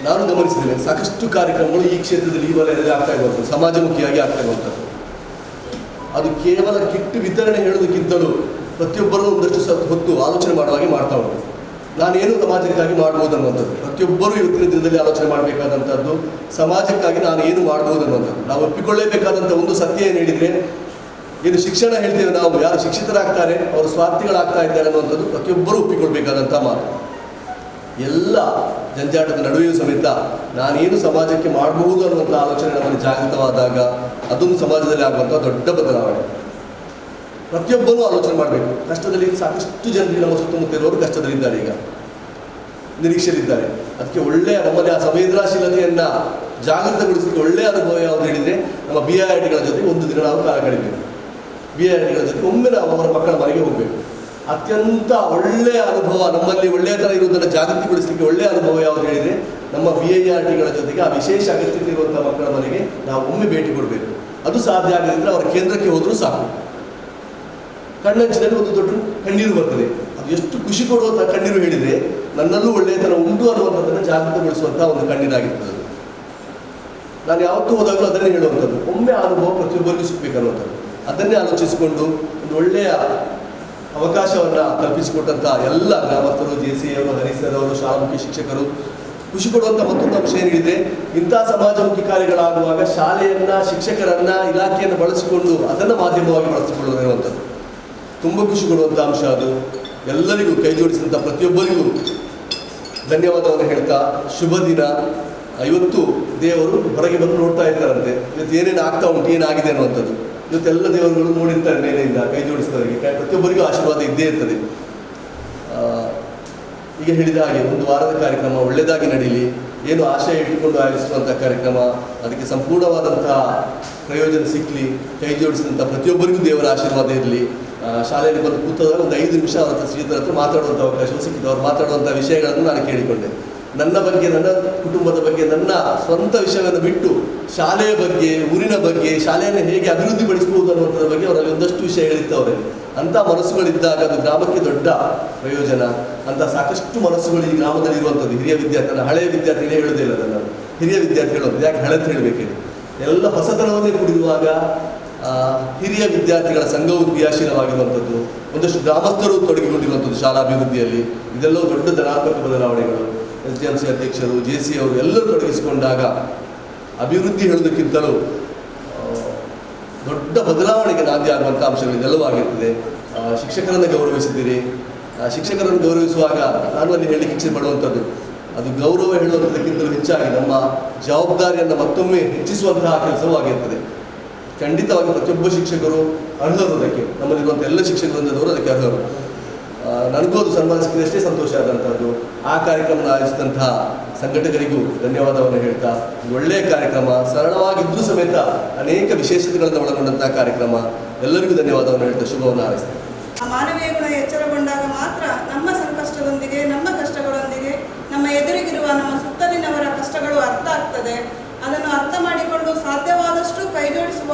ನಾನು ಗಮನಿಸಿದ್ದೇನೆ, ಸಾಕಷ್ಟು ಕಾರ್ಯಕ್ರಮಗಳು ಈ ಕ್ಷೇತ್ರದಲ್ಲಿ, ಈ ವಲಯದಲ್ಲಿ ಆಗ್ತಾ ಇರುವಂಥದ್ದು, ಸಮಾಜಮುಖಿಯಾಗಿ ಆಗ್ತಾ ಇರುವಂಥದ್ದು. ಅದು ಕೇವಲ ಕಿಟ್ ವಿತರಣೆ ಹೇಳೋದಕ್ಕಿಂತಲೂ ಪ್ರತಿಯೊಬ್ಬರೂ ಒಂದಷ್ಟು ಹೊತ್ತು ಆಲೋಚನೆ ಮಾಡುವಾಗೆ ಮಾಡ್ತಾ ಉಂಟು. ನಾನೇನು ಸಮಾಜಕ್ಕಾಗಿ ಮಾಡ್ಬೋದು ಅನ್ನುವಂಥದ್ದು ಪ್ರತಿಯೊಬ್ಬರೂ ಇವತ್ತಿನ ದಿನದಲ್ಲಿ ಆಲೋಚನೆ ಮಾಡಬೇಕಾದಂಥದ್ದು. ಸಮಾಜಕ್ಕಾಗಿ ನಾನು ಏನು ಮಾಡ್ಬೋದು ಅನ್ನುವಂಥದ್ದು ನಾವು ಒಪ್ಪಿಕೊಳ್ಳೇಬೇಕಾದಂಥ ಒಂದು ಸತ್ಯ ಏನು ಹೇಳಿದರೆ, ಏನು ಶಿಕ್ಷಣ ಹೇಳ್ತೇವೆ ನಾವು, ಯಾರು ಶಿಕ್ಷಿತರಾಗ್ತಾರೆ ಅವರು ಸ್ವಾರ್ಥಿಗಳಾಗ್ತಾ ಇದ್ದಾರೆ ಅನ್ನುವಂಥದ್ದು ಪ್ರತಿಯೊಬ್ಬರೂ ಒಪ್ಪಿಕೊಳ್ಬೇಕಾದಂಥ ಮಾತು. ಎಲ್ಲ ಜಂಜಾಟದ ನಡುವೆಯೂ ಸಮೇತ ನಾನೇನು ಸಮಾಜಕ್ಕೆ ಮಾಡಬಹುದು ಅನ್ನುವಂಥ ಆಲೋಚನೆ ನಮ್ಮಲ್ಲಿ ಜಾಗೃತವಾದಾಗ ಅದೊಂದು ಸಮಾಜದಲ್ಲಿ ಆಗುವಂಥ ದೊಡ್ಡ ಬದಲಾವಣೆ. ಪ್ರತಿಯೊಬ್ಬರೂ ಆಲೋಚನೆ ಮಾಡಬೇಕು. ಕಷ್ಟದಲ್ಲಿ ಸಾಕಷ್ಟು ಜನರಿಗೆ ನಮ್ಮ ಸುತ್ತಮುತ್ತ ಇರೋರು ಕಷ್ಟದಲ್ಲಿದ್ದಾರೆ, ಈಗ ನಿರೀಕ್ಷೆಯಲ್ಲಿದ್ದಾರೆ. ಅದಕ್ಕೆ ಒಳ್ಳೆಯ ನಮ್ಮಲ್ಲಿ ಆ ಸಂವೇದನಾಶೀಲತೆಯನ್ನು ಜಾಗೃತಗೊಳಿಸಲಿಕ್ಕೆ ಒಳ್ಳೆಯ ಅನುಭವ ಯಾವುದು ಹೇಳಿದರೆ, ನಮ್ಮ BIRTಗಳ ಜೊತೆ ಒಂದು ದಿನ ನಾವು ಕಾಲ ಕಳಿಬೇಕು. BIRTಗಳ ಜೊತೆ ಒಮ್ಮೆ ನಾವು ಅವರ ಮಕ್ಕಳ ಮನೆಗೆ ಹೋಗಬೇಕು. ಅತ್ಯಂತ ಒಳ್ಳೆಯ ಅನುಭವ, ನಮ್ಮಲ್ಲಿ ಒಳ್ಳೆಯತನ ಇರುವುದನ್ನು ಜಾಗೃತಿಗೊಳಿಸಲಿಕ್ಕೆ ಒಳ್ಳೆಯ ಅನುಭವ ಯಾವುದು ಹೇಳಿದರೆ, ನಮ್ಮ BIRTಗಳ ಜೊತೆಗೆ ಆ ವಿಶೇಷ ಅಗತ್ಯತೆ ಇರುವಂಥ ಮಕ್ಕಳ ಮನೆಗೆ ನಾವು ಒಮ್ಮೆ ಭೇಟಿ ಕೊಡಬೇಕು. ಅದು ಸಾಧ್ಯ ಆಗದಿದ್ದರೆ ಅವರ ಕೇಂದ್ರಕ್ಕೆ ಹೋದರೂ ಸಾಕು. ಕಣ್ಣಂಚಿನಲ್ಲಿ ಒಂದು ದೊಡ್ಡ ಕಣ್ಣೀರು ಬರ್ತದೆ. ಅದು ಎಷ್ಟು ಖುಷಿ ಕೊಡುವಂಥ ಕಣ್ಣೀರು ಹೇಳಿದರೆ, ನನ್ನಲ್ಲೂ ಒಳ್ಳೆಯತನ ಉಂಟು ಅನ್ನುವಂಥದ್ದನ್ನು ಜಾಗೃತಗೊಳಿಸುವಂಥ ಒಂದು ಕಣ್ಣೀರಾಗಿರ್ತದೆ. ನಾನು ಯಾವತ್ತೂ ಹೋದಾಗಲೂ ಅದನ್ನೇ ಹೇಳುವಂಥದ್ದು, ಒಮ್ಮೆ ಅನುಭವ ಪ್ರತಿಯೊಬ್ಬರಿಗೂ ಸಿಗಬೇಕನ್ನುವಂಥದ್ದು. ಅದನ್ನೇ ಆಲೋಚಿಸಿಕೊಂಡು ಒಂದು ಒಳ್ಳೆಯ ಅವಕಾಶವನ್ನು ಕಲ್ಪಿಸಿಕೊಟ್ಟಂಥ ಎಲ್ಲ ಗ್ರಾಮಸ್ಥರು, JCI ಅವರು, ಹರೀಸರ್ ಅವರು, ಶಾಲಾಮುಖಿ ಶಿಕ್ಷಕರು, ಖುಷಿ ಕೊಡುವಂಥ ಮತ್ತೊಂದು ಅಂಶ ಏನಿದೆ, ಇಂಥ ಸಮಾಜಮುಖಿ ಕಾರ್ಯಗಳಾಗುವಾಗ ಶಾಲೆಯನ್ನು, ಶಿಕ್ಷಕರನ್ನು, ಇಲಾಖೆಯನ್ನು ಬಳಸಿಕೊಂಡು ಅದನ್ನು ಮಾಧ್ಯಮವಾಗಿ ಬಳಸಿಕೊಳ್ಳುವಂಥದ್ದು ತುಂಬ ಖುಷಿ ಕೊಡುವಂಥ ಅಂಶ. ಅದು ಎಲ್ಲರಿಗೂ ಕೈ ಜೋಡಿಸಿದಂಥ ಪ್ರತಿಯೊಬ್ಬರಿಗೂ ಧನ್ಯವಾದವನ್ನು ಹೇಳ್ತಾ, ಶುಭ ದಿನ. ಇವತ್ತು ದೇವರು ಹೊರಗೆ ಬಂದು ನೋಡ್ತಾ ಇರ್ತಾರಂತೆ, ಇವತ್ತು ಏನೇನು ಆಗ್ತಾ ಉಂಟು, ಏನಾಗಿದೆ ಅನ್ನುವಂಥದ್ದು. ಇವತ್ತೆಲ್ಲ ದೇವರುಗಳು ನೋಡಿರ್ತಾರೆ ಮೇಲೆಯಿಂದ, ಕೈ ಜೋಡಿಸಿದವರಿಗೆ ಪ್ರತಿಯೊಬ್ಬರಿಗೂ ಆಶೀರ್ವಾದ ಇದ್ದೇ ಇರ್ತದೆ. ಈಗ ಹೇಳಿದ ಹಾಗೆ ಒಂದು ವಾರದ ಕಾರ್ಯಕ್ರಮ ಒಳ್ಳೆಯದಾಗಿ ನಡೀಲಿ, ಏನು ಆಶಯ ಇಟ್ಟುಕೊಂಡು ಆಯೋಜಿಸುವಂಥ ಕಾರ್ಯಕ್ರಮ, ಅದಕ್ಕೆ ಸಂಪೂರ್ಣವಾದಂಥ ಪ್ರಯೋಜನ ಸಿಕ್ಕಲಿ, ಕೈ ಜೋಡಿಸಿದಂಥ ಪ್ರತಿಯೊಬ್ಬರಿಗೂ ದೇವರ ಆಶೀರ್ವಾದ ಇರಲಿ. ಶಾಲೆಯಲ್ಲಿ ಬಂದು ಕೂತಾಗ ಒಂದು 5 ನಿಮಿಷ ಅವರ ಶ್ರೀತರ ಹತ್ರ ಮಾತಾಡುವಂಥ ಅವಕಾಶವು ಸಿಕ್ಕಿದ್ದು. ಅವ್ರು ಮಾತಾಡುವಂಥ ವಿಷಯಗಳನ್ನು ನಾನು ಕೇಳಿಕೊಂಡೆ. ನನ್ನ ಬಗ್ಗೆ, ನನ್ನ ಕುಟುಂಬದ ಬಗ್ಗೆ, ನನ್ನ ಸ್ವಂತ ವಿಷಯವನ್ನು ಬಿಟ್ಟು ಶಾಲೆಯ ಬಗ್ಗೆ, ಊರಿನ ಬಗ್ಗೆ, ಶಾಲೆಯನ್ನು ಹೇಗೆ ಅಭಿವೃದ್ಧಿಪಡಿಸಬಹುದು ಅನ್ನುವಂಥದ್ರ ಬಗ್ಗೆ ಅವರಲ್ಲಿ ಒಂದಷ್ಟು ವಿಷಯಗಳಿರ್ತವ್ರೆ. ಅಂಥ ಮನಸ್ಸುಗಳಿದ್ದಾಗ ಅದು ಗ್ರಾಮಕ್ಕೆ ದೊಡ್ಡ ಪ್ರಯೋಜನ. ಅಂಥ ಸಾಕಷ್ಟು ಮನಸ್ಸುಗಳು ಈ ಗ್ರಾಮದಲ್ಲಿ ಇರುವಂಥದ್ದು. ಹಿರಿಯ ವಿದ್ಯಾರ್ಥಿ, ಹಳೆಯ ವಿದ್ಯಾರ್ಥಿಗಳೇ ಹೇಳೋದಿಲ್ಲ ಅದನ್ನು, ಹಿರಿಯ ವಿದ್ಯಾರ್ಥಿ ಹೇಳೋದು. ಯಾಕೆ ಹಳೆದು ಹೇಳಬೇಕೇಳಿ, ಎಲ್ಲ ಹೊಸತನವನ್ನೇ ಕುಡಿಯುವಾಗ ಹಿರಿಯ ವಿದ್ಯಾರ್ಥಿಗಳ ಸಂಘವು ಕ್ರಿಯಾಶೀಲವಾಗಿರುವಂಥದ್ದು, ಒಂದಷ್ಟು ಗ್ರಾಮಸ್ಥರು ತೊಡಗಿಕೊಂಡಿರುವಂಥದ್ದು ಶಾಲಾಭಿವೃದ್ಧಿಯಲ್ಲಿ. ಇದೆಲ್ಲವೂ ದೊಡ್ಡ ಧನಾತ್ಮಕ ಬದಲಾವಣೆಗಳು. SDMC ಅಧ್ಯಕ್ಷರು, JCI ಅವರು ಎಲ್ಲರೂ ತೊಡಗಿಸಿಕೊಂಡಾಗ ಅಭಿವೃದ್ಧಿ ಹೇಳುವುದಕ್ಕಿಂತಲೂ ದೊಡ್ಡ ಬದಲಾವಣೆಗೆ ನಾಂದಿ ಆಗುವಂಥ ಅಂಶಗಳು ಇದೆಲ್ಲವೂ ಆಗಿರ್ತದೆ. ಶಿಕ್ಷಕರನ್ನು ಗೌರವಿಸಿದ್ದೀರಿ. ಶಿಕ್ಷಕರನ್ನು ಗೌರವಿಸುವಾಗ ನಾನು ಅಲ್ಲಿ ಹೇಳಲಿಕ್ಕೆ ಇಚ್ಛೆ ಪಡುವಂಥದ್ದು, ಅದು ಗೌರವ ಹೇಳುವಂಥದ್ದಕ್ಕಿಂತಲೂ ಹೆಚ್ಚಾಗಿ ನಮ್ಮ ಜವಾಬ್ದಾರಿಯನ್ನು ಮತ್ತೊಮ್ಮೆ ಹೆಚ್ಚಿಸುವಂತಹ ಕೆಲಸವೂ ಆಗಿರ್ತದೆ. ಖಂಡಿತವಾಗಿ ಪ್ರತಿಯೊಬ್ಬ ಶಿಕ್ಷಕರು ಅರ್ಹರು, ಅದಕ್ಕೆ ನಮ್ಮಲ್ಲಿರುವಂಥ ಎಲ್ಲ ಶಿಕ್ಷಕರು ಅದಕ್ಕೆ ಅರ್ಹರು. ನನಗೂ ಅದು ಸನ್ಮಾನ ಸಿಕ್ಕಿದಷ್ಟೇ ಸಂತೋಷ ಆದಂಥದ್ದು. ಆ ಕಾರ್ಯಕ್ರಮ ಆಯೋಜಿಸಿದಂತಹ ಸಂಘಟಕರಿಗೂ ಧನ್ಯವಾದವನ್ನು ಹೇಳ್ತಾ, ಒಳ್ಳೆಯ ಕಾರ್ಯಕ್ರಮ, ಸರಳವಾಗಿದ್ದರೂ ಸಮೇತ ಅನೇಕ ವಿಶೇಷತೆಗಳನ್ನು ಒಳಗೊಂಡಂತಹ ಕಾರ್ಯಕ್ರಮ, ಎಲ್ಲರಿಗೂ ಧನ್ಯವಾದವನ್ನು ಹೇಳ್ತಾ ಶುಭವನ್ನು ಹಾರೈಸ್ತೇನೆ. ಮಾನವೀಯ ಗುಣ ಎಚ್ಚರಗೊಂಡಾಗ ಮಾತ್ರ ನಮ್ಮ ಸಂಕಷ್ಟದೊಂದಿಗೆ, ನಮ್ಮ ಕಷ್ಟಗಳೊಂದಿಗೆ, ನಮ್ಮ ಎದುರಿಗಿರುವ ನಮ್ಮ ಸುತ್ತಲಿನವರ ಕಷ್ಟಗಳು ಅರ್ಥ ಆಗ್ತದೆ. ಅದನ್ನು ಅರ್ಥ ಮಾಡಿಕೊಂಡು ಸಾಧ್ಯವಾದಷ್ಟು ಕೈಜೋಡಿಸುವ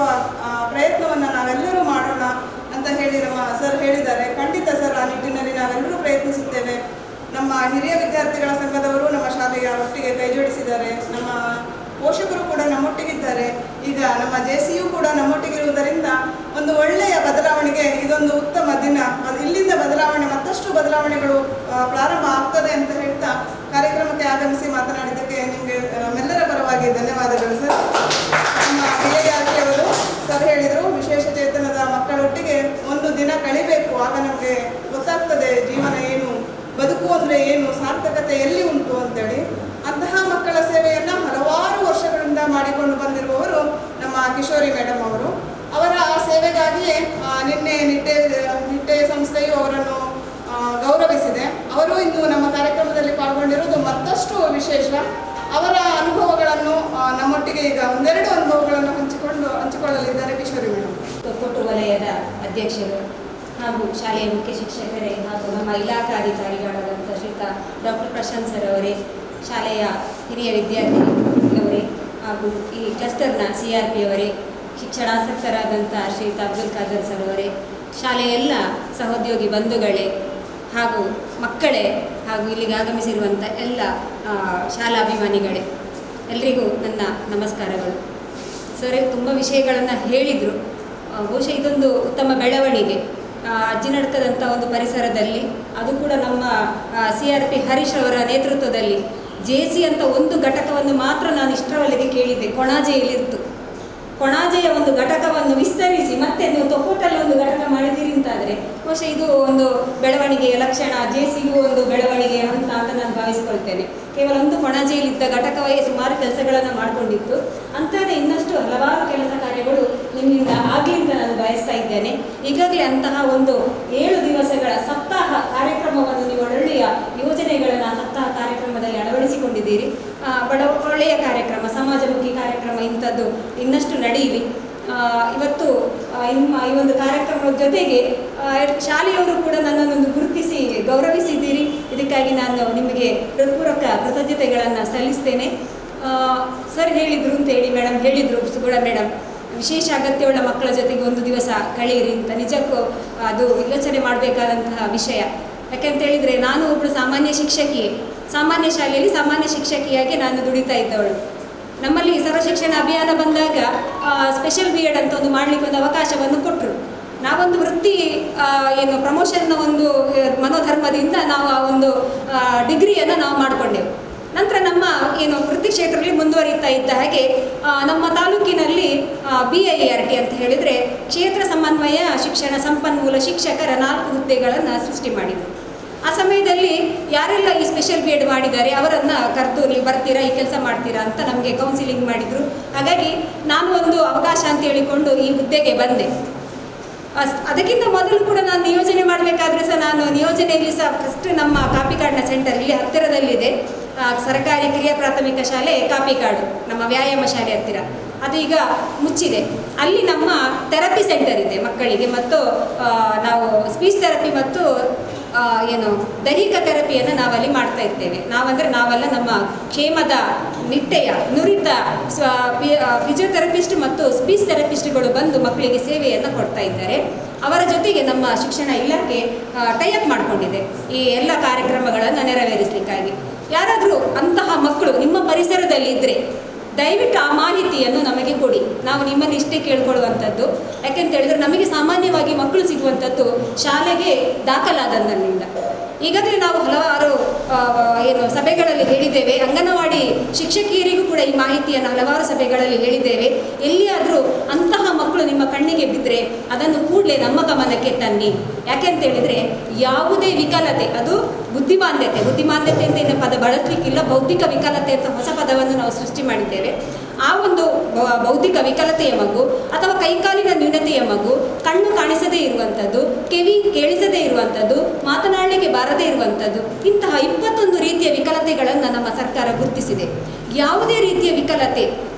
ಪ್ರಯತ್ನವನ್ನು ನಾವೆಲ್ಲರೂ ಮಾಡೋಣ ಅಂತ ಹೇಳಿ ನಮ್ಮ ಸರ್ ಹೇಳಿದ್ದಾರೆ. ಖಂಡಿತ ಸರ್, ಆ ನಿಟ್ಟಿನಲ್ಲಿ ನಾವೆಲ್ಲರೂ ಪ್ರಯತ್ನಿಸುತ್ತೇವೆ. ನಮ್ಮ ಹಿರಿಯ ವಿದ್ಯಾರ್ಥಿಗಳ ಸಂಘದವರು ನಮ್ಮ ಶಾಲೆಯ ಒಟ್ಟಿಗೆ ಕೈಜೋಡಿಸಿದ್ದಾರೆ. ನಮ್ಮ ಪೋಷಕರು ಕೂಡ ನಮ್ಮೊಟ್ಟಿಗಿದ್ದಾರೆ. ಈಗ ನಮ್ಮ JCU ಕೂಡ ನಮ್ಮೊಟ್ಟಿಗಿರುವುದರಿಂದ ಒಂದು ಒಳ್ಳೆಯ ಬದಲಾವಣೆಗೆ ಇದೊಂದು ಉತ್ತಮ ದಿನ. ಇಲ್ಲಿಂದ ಬದಲಾವಣೆ, ಮತ್ತಷ್ಟು ಬದಲಾವಣೆಗಳು ಪ್ರಾರಂಭ ಆಗ್ತದೆ ಅಂತ ಹೇಳ್ತಾ ಕಾರ್ಯಕ್ರಮಕ್ಕೆ ಆಗಮಿಸಿ ಮಾತನಾಡಿದ್ದಕ್ಕೆ ನಿಮಗೆ ನಮ್ಮೆಲ್ಲರ ಪರವಾಗಿ ಧನ್ಯವಾದಗಳು ಸರ್. ನಮ್ಮ BIRT ಅವರು ಸರ್ ಹೇಳಿದರು, ವಿಶೇಷ ಚೇತನದ ಮಕ್ಕಳೊಟ್ಟಿಗೆ ಒಂದು ದಿನ ಕಳಿಬೇಕು, ಆಗ ನಮಗೆ ಗೊತ್ತಾಗ್ತದೆ ಜೀವನ ಏನು, ಬದುಕು ಅಂದರೆ ಏನು, ಸಾರ್ಥಕತೆ ಎಲ್ಲಿ ಉಂಟು ಅಂತೇಳಿ. ಅಂತಹ ಮಕ್ಕಳ ಸೇವೆಯನ್ನು ಹಲವಾರು ವರ್ಷಗಳಿಂದ ಮಾಡಿಕೊಂಡು ಬಂದಿರುವವರು ನಮ್ಮ ಕಿಶೋರಿ ಮೇಡಮ್ ಅವರು. ಅವರ ಸೇವೆಗಾಗಿಯೇ ನಿನ್ನೆ ನಿಟ್ಟೆ ಸಂಸ್ಥೆಯು ಅವರನ್ನು ಗೌರವಿಸಿದೆ. ಅವರು ಇಂದು ನಮ್ಮ ಕಾರ್ಯಕ್ರಮದಲ್ಲಿ ಪಾಲ್ಗೊಂಡಿರುವುದು ಮತ್ತಷ್ಟು ವಿಶೇಷ. ಅವರ ಅನುಭವಗಳನ್ನು ನಮ್ಮೊಟ್ಟಿಗೆ ಈಗ ಒಂದೆರಡು ಅನುಭವಗಳನ್ನು ಹಂಚಿಕೊಳ್ಳಲಿದ್ದಾರೆ ಕಿಶೋರಿ ಮೇಡಮ್. ತೊಕ್ಕೊಟ್ಟು ವಲಯದ ಅಧ್ಯಕ್ಷರು ಹಾಗೂ ಶಾಲೆಯ ಮುಖ್ಯ ಶಿಕ್ಷಕರೇ ಹಾಗೂ ನಮ್ಮ ಇಲಾಖಾಧಿಕಾರಿಗಳಾದಂಥ ಶ್ರೀಯುತ ಡಾಕ್ಟರ್ ಪ್ರಶಾಂತ್ ಸರ್ ಅವರೇ, ಶಾಲೆಯ ಹಿರಿಯ ವಿದ್ಯಾರ್ಥಿಗಳವರೇ ಹಾಗೂ ಈ ಕ್ಲಸ್ಟರ್ನ CRP ಅವರೇ, ಶಿಕ್ಷಣಾಸಕ್ತರಾದಂಥ ಶ್ರೀಯುತ ಅಬ್ದುಲ್ ಖಾದರ್ ಸರ್ ಅವರೇ, ಶಾಲೆಯ ಎಲ್ಲ ಸಹೋದ್ಯೋಗಿ ಬಂಧುಗಳೇ ಹಾಗೂ ಮಕ್ಕಳೇ ಹಾಗೂ ಇಲ್ಲಿಗೆ ಆಗಮಿಸಿರುವಂಥ ಎಲ್ಲ ಶಾಲಾಭಿಮಾನಿಗಳೇ, ಎಲ್ರಿಗೂ ನನ್ನ ನಮಸ್ಕಾರಗಳು. ಸರ್ ತುಂಬ ವಿಷಯಗಳನ್ನು ಹೇಳಿದರು. ಬಹುಶಃ ಇದೊಂದು ಉತ್ತಮ ಬೆಳವಣಿಗೆ. ಅಜ್ಜಿನಡ್ಕದಂಥ ಒಂದು ಪರಿಸರದಲ್ಲಿ, ಅದು ಕೂಡ ನಮ್ಮ CRP ಹರೀಶ್ ಅವರ ನೇತೃತ್ವದಲ್ಲಿ JC ಅಂತ ಒಂದು ಘಟಕವನ್ನು ಮಾತ್ರ ನಾನು ಇಷ್ಟರವರೆಗೆ ಕೇಳಿದ್ದೆ. ಕೊಣಾಜೆಯಲ್ಲಿತ್ತು. ಕೊಣಾಜೆಯ ಒಂದು ಘಟಕವನ್ನು ವಿಸ್ತರಿಸಿ ಮತ್ತೆ ನೀವು ತೊಕ್ಕೊಟ್ಟಲ್ಲಿ ಒಂದು ಘಟಕ ಮಾಡಿದ್ದೀರಿ ಅಂತಾದರೆ ಬಹುಶಃ ಇದು ಒಂದು ಬೆಳವಣಿಗೆಯ ಲಕ್ಷಣ, JCಗೂ ಒಂದು ಬೆಳವಣಿಗೆಯ ಹಂತ ಅಂತ ನಾನು ಭಾವಿಸ್ಕೊಳ್ತೇನೆ. ಕೇವಲ ಒಂದು ಕೊಣಾಜೆಯಲ್ಲಿದ್ದ ಘಟಕವೇ ಸುಮಾರು ಕೆಲಸಗಳನ್ನು ಮಾಡಿಕೊಂಡಿತ್ತು. ಅಂಥದ್ದೇ ಇನ್ನಷ್ಟು ಹಲವಾರು ಕೆಲಸ ಕಾರ್ಯಗಳು ನಿಮ್ಮಿಂದ ಆಗಲಿ ಅಂತ ನಾನು ಬಯಸ್ತಾ ಇದ್ದೇನೆ. ಈಗಾಗಲೇ ಅಂತಹ ಒಂದು 7 ದಿವಸಗಳ ಸಪ್ತಾಹ ಕಾರ್ಯಕ್ರಮವನ್ನು ನೀವು ಒಳ್ಳೆಯ ಯೋಜನೆಗಳನ್ನು ಸಪ್ತಾಹ ಕಾರ್ಯಕ್ರಮದಲ್ಲಿ ಅಳವಡಿಸಿಕೊಂಡಿದ್ದೀರಿ. ಒಳ್ಳೆಯ ಕಾರ್ಯಕ್ರಮ, ಸಮಾಜಮುಖಿ ಕಾರ್ಯಕ್ರಮ ಇಂಥದ್ದು ಇನ್ನಷ್ಟು ನಡೆಯಲಿ. ಇವತ್ತು ಈ ಒಂದು ಕಾರ್ಯಕ್ರಮದ ಜೊತೆಗೆ ಶಾಲೆಯವರು ಕೂಡ ನನ್ನನ್ನು ಗುರುತಿಸಿ ಗೌರವಿಸಿದ್ದೀರಿ. ಇದಕ್ಕಾಗಿ ನಾನು ನಿಮಗೆ ಹೃತ್ಪೂರ್ವಕ ಕೃತಜ್ಞತೆಗಳನ್ನು ಸಲ್ಲಿಸ್ತೇನೆ. ಸರ್ ಹೇಳಿದರು ಅಂತೇಳಿ ಮೇಡಮ್ ಹೇಳಿದರು, ಸುಗುಣ ಮೇಡಮ್, ವಿಶೇಷ ಅಗತ್ಯವುಳ್ಳ ಮಕ್ಕಳ ಜೊತೆಗೆ ಒಂದು ದಿವಸ ಕಳೆಯಿರಿ ಅಂತ. ನಿಜಕ್ಕೂ ಅದು ಯೋಚನೆ ಮಾಡಬೇಕಾದಂತಹ ವಿಷಯ. ಯಾಕೆಂತೇಳಿದರೆ ನಾನು ಒಬ್ಬಳು ಸಾಮಾನ್ಯ ಶಿಕ್ಷಕಿಯೇ. ಸಾಮಾನ್ಯ ಶಾಲೆಯಲ್ಲಿ ಸಾಮಾನ್ಯ ಶಿಕ್ಷಕಿಯಾಗಿ ನಾನು ದುಡಿತಾ ಇದ್ದವಳು. ನಮ್ಮಲ್ಲಿ ಸರ್ವಶಿಕ್ಷಣ ಅಭಿಯಾನ ಬಂದಾಗ ಸ್ಪೆಷಲ್ B.Ed ಅಂತ ಒಂದು ಮಾಡಲಿಕ್ಕೆ ಒಂದು ಅವಕಾಶವನ್ನು ಕೊಟ್ಟರು. ನಾವೊಂದು ವೃತ್ತಿ ಪ್ರಮೋಷನ್ನ ಒಂದು ಮನೋಧರ್ಮದಿಂದ ನಾವು ಆ ಒಂದು ಡಿಗ್ರಿಯನ್ನು ನಾವು ಮಾಡಿಕೊಂಡೆವು. ನಂತರ ನಮ್ಮ ವೃತ್ತಿ ಕ್ಷೇತ್ರದಲ್ಲಿ ಮುಂದುವರಿತಾ ಇದ್ದ ಹಾಗೆ ನಮ್ಮ ತಾಲೂಕಿನಲ್ಲಿ BIRT ಅಂತ ಹೇಳಿದರೆ ಕ್ಷೇತ್ರ ಸಮನ್ವಯ ಶಿಕ್ಷಣ ಸಂಪನ್ಮೂಲ ಶಿಕ್ಷಕರ 4 ಹುದ್ದೆಗಳನ್ನು ಸೃಷ್ಟಿ ಮಾಡಿದರು. ಆ ಸಮಯದಲ್ಲಿ ಯಾರೆಲ್ಲ ಈ ಸ್ಪೆಷಲ್ B.Ed ಮಾಡಿದ್ದಾರೆ ಅವರನ್ನು ಕರೆದು ನೀವು ಬರ್ತೀರಾ, ಈ ಕೆಲಸ ಮಾಡ್ತೀರಾ ಅಂತ ನಮಗೆ ಕೌನ್ಸಿಲಿಂಗ್ ಮಾಡಿದರು. ಹಾಗಾಗಿ ನಾನು ಒಂದು ಅವಕಾಶ ಅಂತ ಹೇಳಿಕೊಂಡು ಈ ಹುದ್ದೆಗೆ ಬಂದೆ. ಅದಕ್ಕಿಂತ ಮೊದಲು ಕೂಡ ನಾನು ನಿಯೋಜನೆ ಮಾಡಬೇಕಾದ್ರೆ ಸಹ ನಾನು ನಿಯೋಜನೆಯಲ್ಲಿ ಸಹ ಫಸ್ಟ್ ನಮ್ಮ ಕಾಪಿಕಾಡಿನ ಸೆಂಟರ್ ಇಲ್ಲಿ ಹತ್ತಿರದಲ್ಲಿದೆ, ಸರ್ಕಾರಿ ಕಿರಿಯ ಪ್ರಾಥಮಿಕ ಶಾಲೆ ಕಾಪಿಕಾಡು, ನಮ್ಮ ವ್ಯಾಯಾಮ ಶಾಲೆ ಹತ್ತಿರ. ಅದು ಈಗ ಮುಚ್ಚಿದೆ. ಅಲ್ಲಿ ನಮ್ಮ ಥೆರಪಿ ಸೆಂಟರ್ ಇದೆ ಮಕ್ಕಳಿಗೆ, ಮತ್ತು ನಾವು ಸ್ಪೀಚ್ ಥೆರಪಿ ಮತ್ತು ದೈಹಿಕ ಥೆರಪಿಯನ್ನು ನಾವಲ್ಲಿ ಮಾಡ್ತಾ ಇರ್ತೇವೆ. ನಾವಲ್ಲ, ನಮ್ಮ ಕ್ಷೇಮದ ನಿಟ್ಟೆಯ ನುರಿತ ಫಿಸಿಯೋಥೆರಪಿಸ್ಟ್ ಮತ್ತು ಸ್ಪೀಚ್ ಥೆರಪಿಸ್ಟ್ಗಳು ಬಂದು ಮಕ್ಕಳಿಗೆ ಸೇವೆಯನ್ನು ಕೊಡ್ತಾ ಇದ್ದಾರೆ. ಅವರ ಜೊತೆಗೆ ನಮ್ಮ ಶಿಕ್ಷಣ ಇಲಾಖೆ ಟೈಅಪ್ ಮಾಡಿಕೊಂಡಿದೆ ಈ ಎಲ್ಲ ಕಾರ್ಯಕ್ರಮಗಳನ್ನು ನೆರವೇರಿಸಲಿಕ್ಕಾಗಿ. ಯಾರಾದರೂ ಅಂತಹ ಮಕ್ಕಳು ನಿಮ್ಮ ಪರಿಸರದಲ್ಲಿ ಇದ್ದರೆ ದಯವಿಟ್ಟು ಆ ಮಾಹಿತಿಯನ್ನು ನಮಗೆ ಕೊಡಿ. ನಾವು ನಿಮ್ಮಲ್ಲಿ ಇಷ್ಟೇ ಕೇಳ್ಕೊಳ್ಳುವಂಥದ್ದು. ಯಾಕೆಂತ ಹೇಳಿದ್ರೆ ನಮಗೆ ಸಾಮಾನ್ಯವಾಗಿ ಮಕ್ಕಳು ಸಿಗುವಂಥದ್ದು ಶಾಲೆಗೆ ದಾಖಲಾದಂದಿನಿಂದ. ಈಗಾಗಲೇ ನಾವು ಹಲವಾರು ಸಭೆಗಳಲ್ಲಿ ಹೇಳಿದ್ದೇವೆ. ಅಂಗನವಾಡಿ ಶಿಕ್ಷಕಿಯರಿಗೂ ಕೂಡ ಈ ಮಾಹಿತಿಯನ್ನು ಹಲವಾರು ಸಭೆಗಳಲ್ಲಿ ಹೇಳಿದ್ದೇವೆ. ಎಲ್ಲಿಯಾದರೂ ಅಂತಹ ಮಕ್ಕಳು ನಿಮ್ಮ ಕಣ್ಣಿಗೆ ಬಿದ್ದರೆ ಅದನ್ನು ಕೂಡಲೇ ನಮ್ಮ ಗಮನಕ್ಕೆ ತನ್ನಿ. ಯಾಕೆಂತೇಳಿದರೆ ಯಾವುದೇ ವಿಕಲತೆ, ಅದು ಬುದ್ಧಿಮಾಂದ್ಯತೆ ಅಂತ ಏನು ಪದ ಬಳಸಲಿಕ್ಕಿಲ್ಲ, ಬೌದ್ಧಿಕ ವಿಕಲತೆ ಅಂತ ಹೊಸ ಪದವನ್ನು ನಾವು ಸೃಷ್ಟಿ ಮಾಡಿದ್ದೇವೆ. ಆ ಒಂದು ಬೌದ್ಧಿಕ ವಿಕಲತೆಯ ಮಗು ಅಥವಾ ಕೈಕಾಲಿನ ನ್ಯೂನತೆಯ ಮಗು, ಕಣ್ಣು ಕಾಣಿಸದೇ ಇರುವಂಥದ್ದು, ಕಿವಿ ಕೇಳಿಸದೇ ಇರುವಂಥದ್ದು, ಮಾತನಾಡಲಿಕ್ಕೆ ಬಾರದೇ ಇರುವಂಥದ್ದು, ಇಂತಹ 21 ರೀತಿಯ ವಿಕಲತೆಗಳನ್ನು ನಮ್ಮ ಸರ್ಕಾರ ಗುರುತಿಸಿದೆ. ಯಾವುದೇ ರೀತಿಯ ವಿಕಲತೆ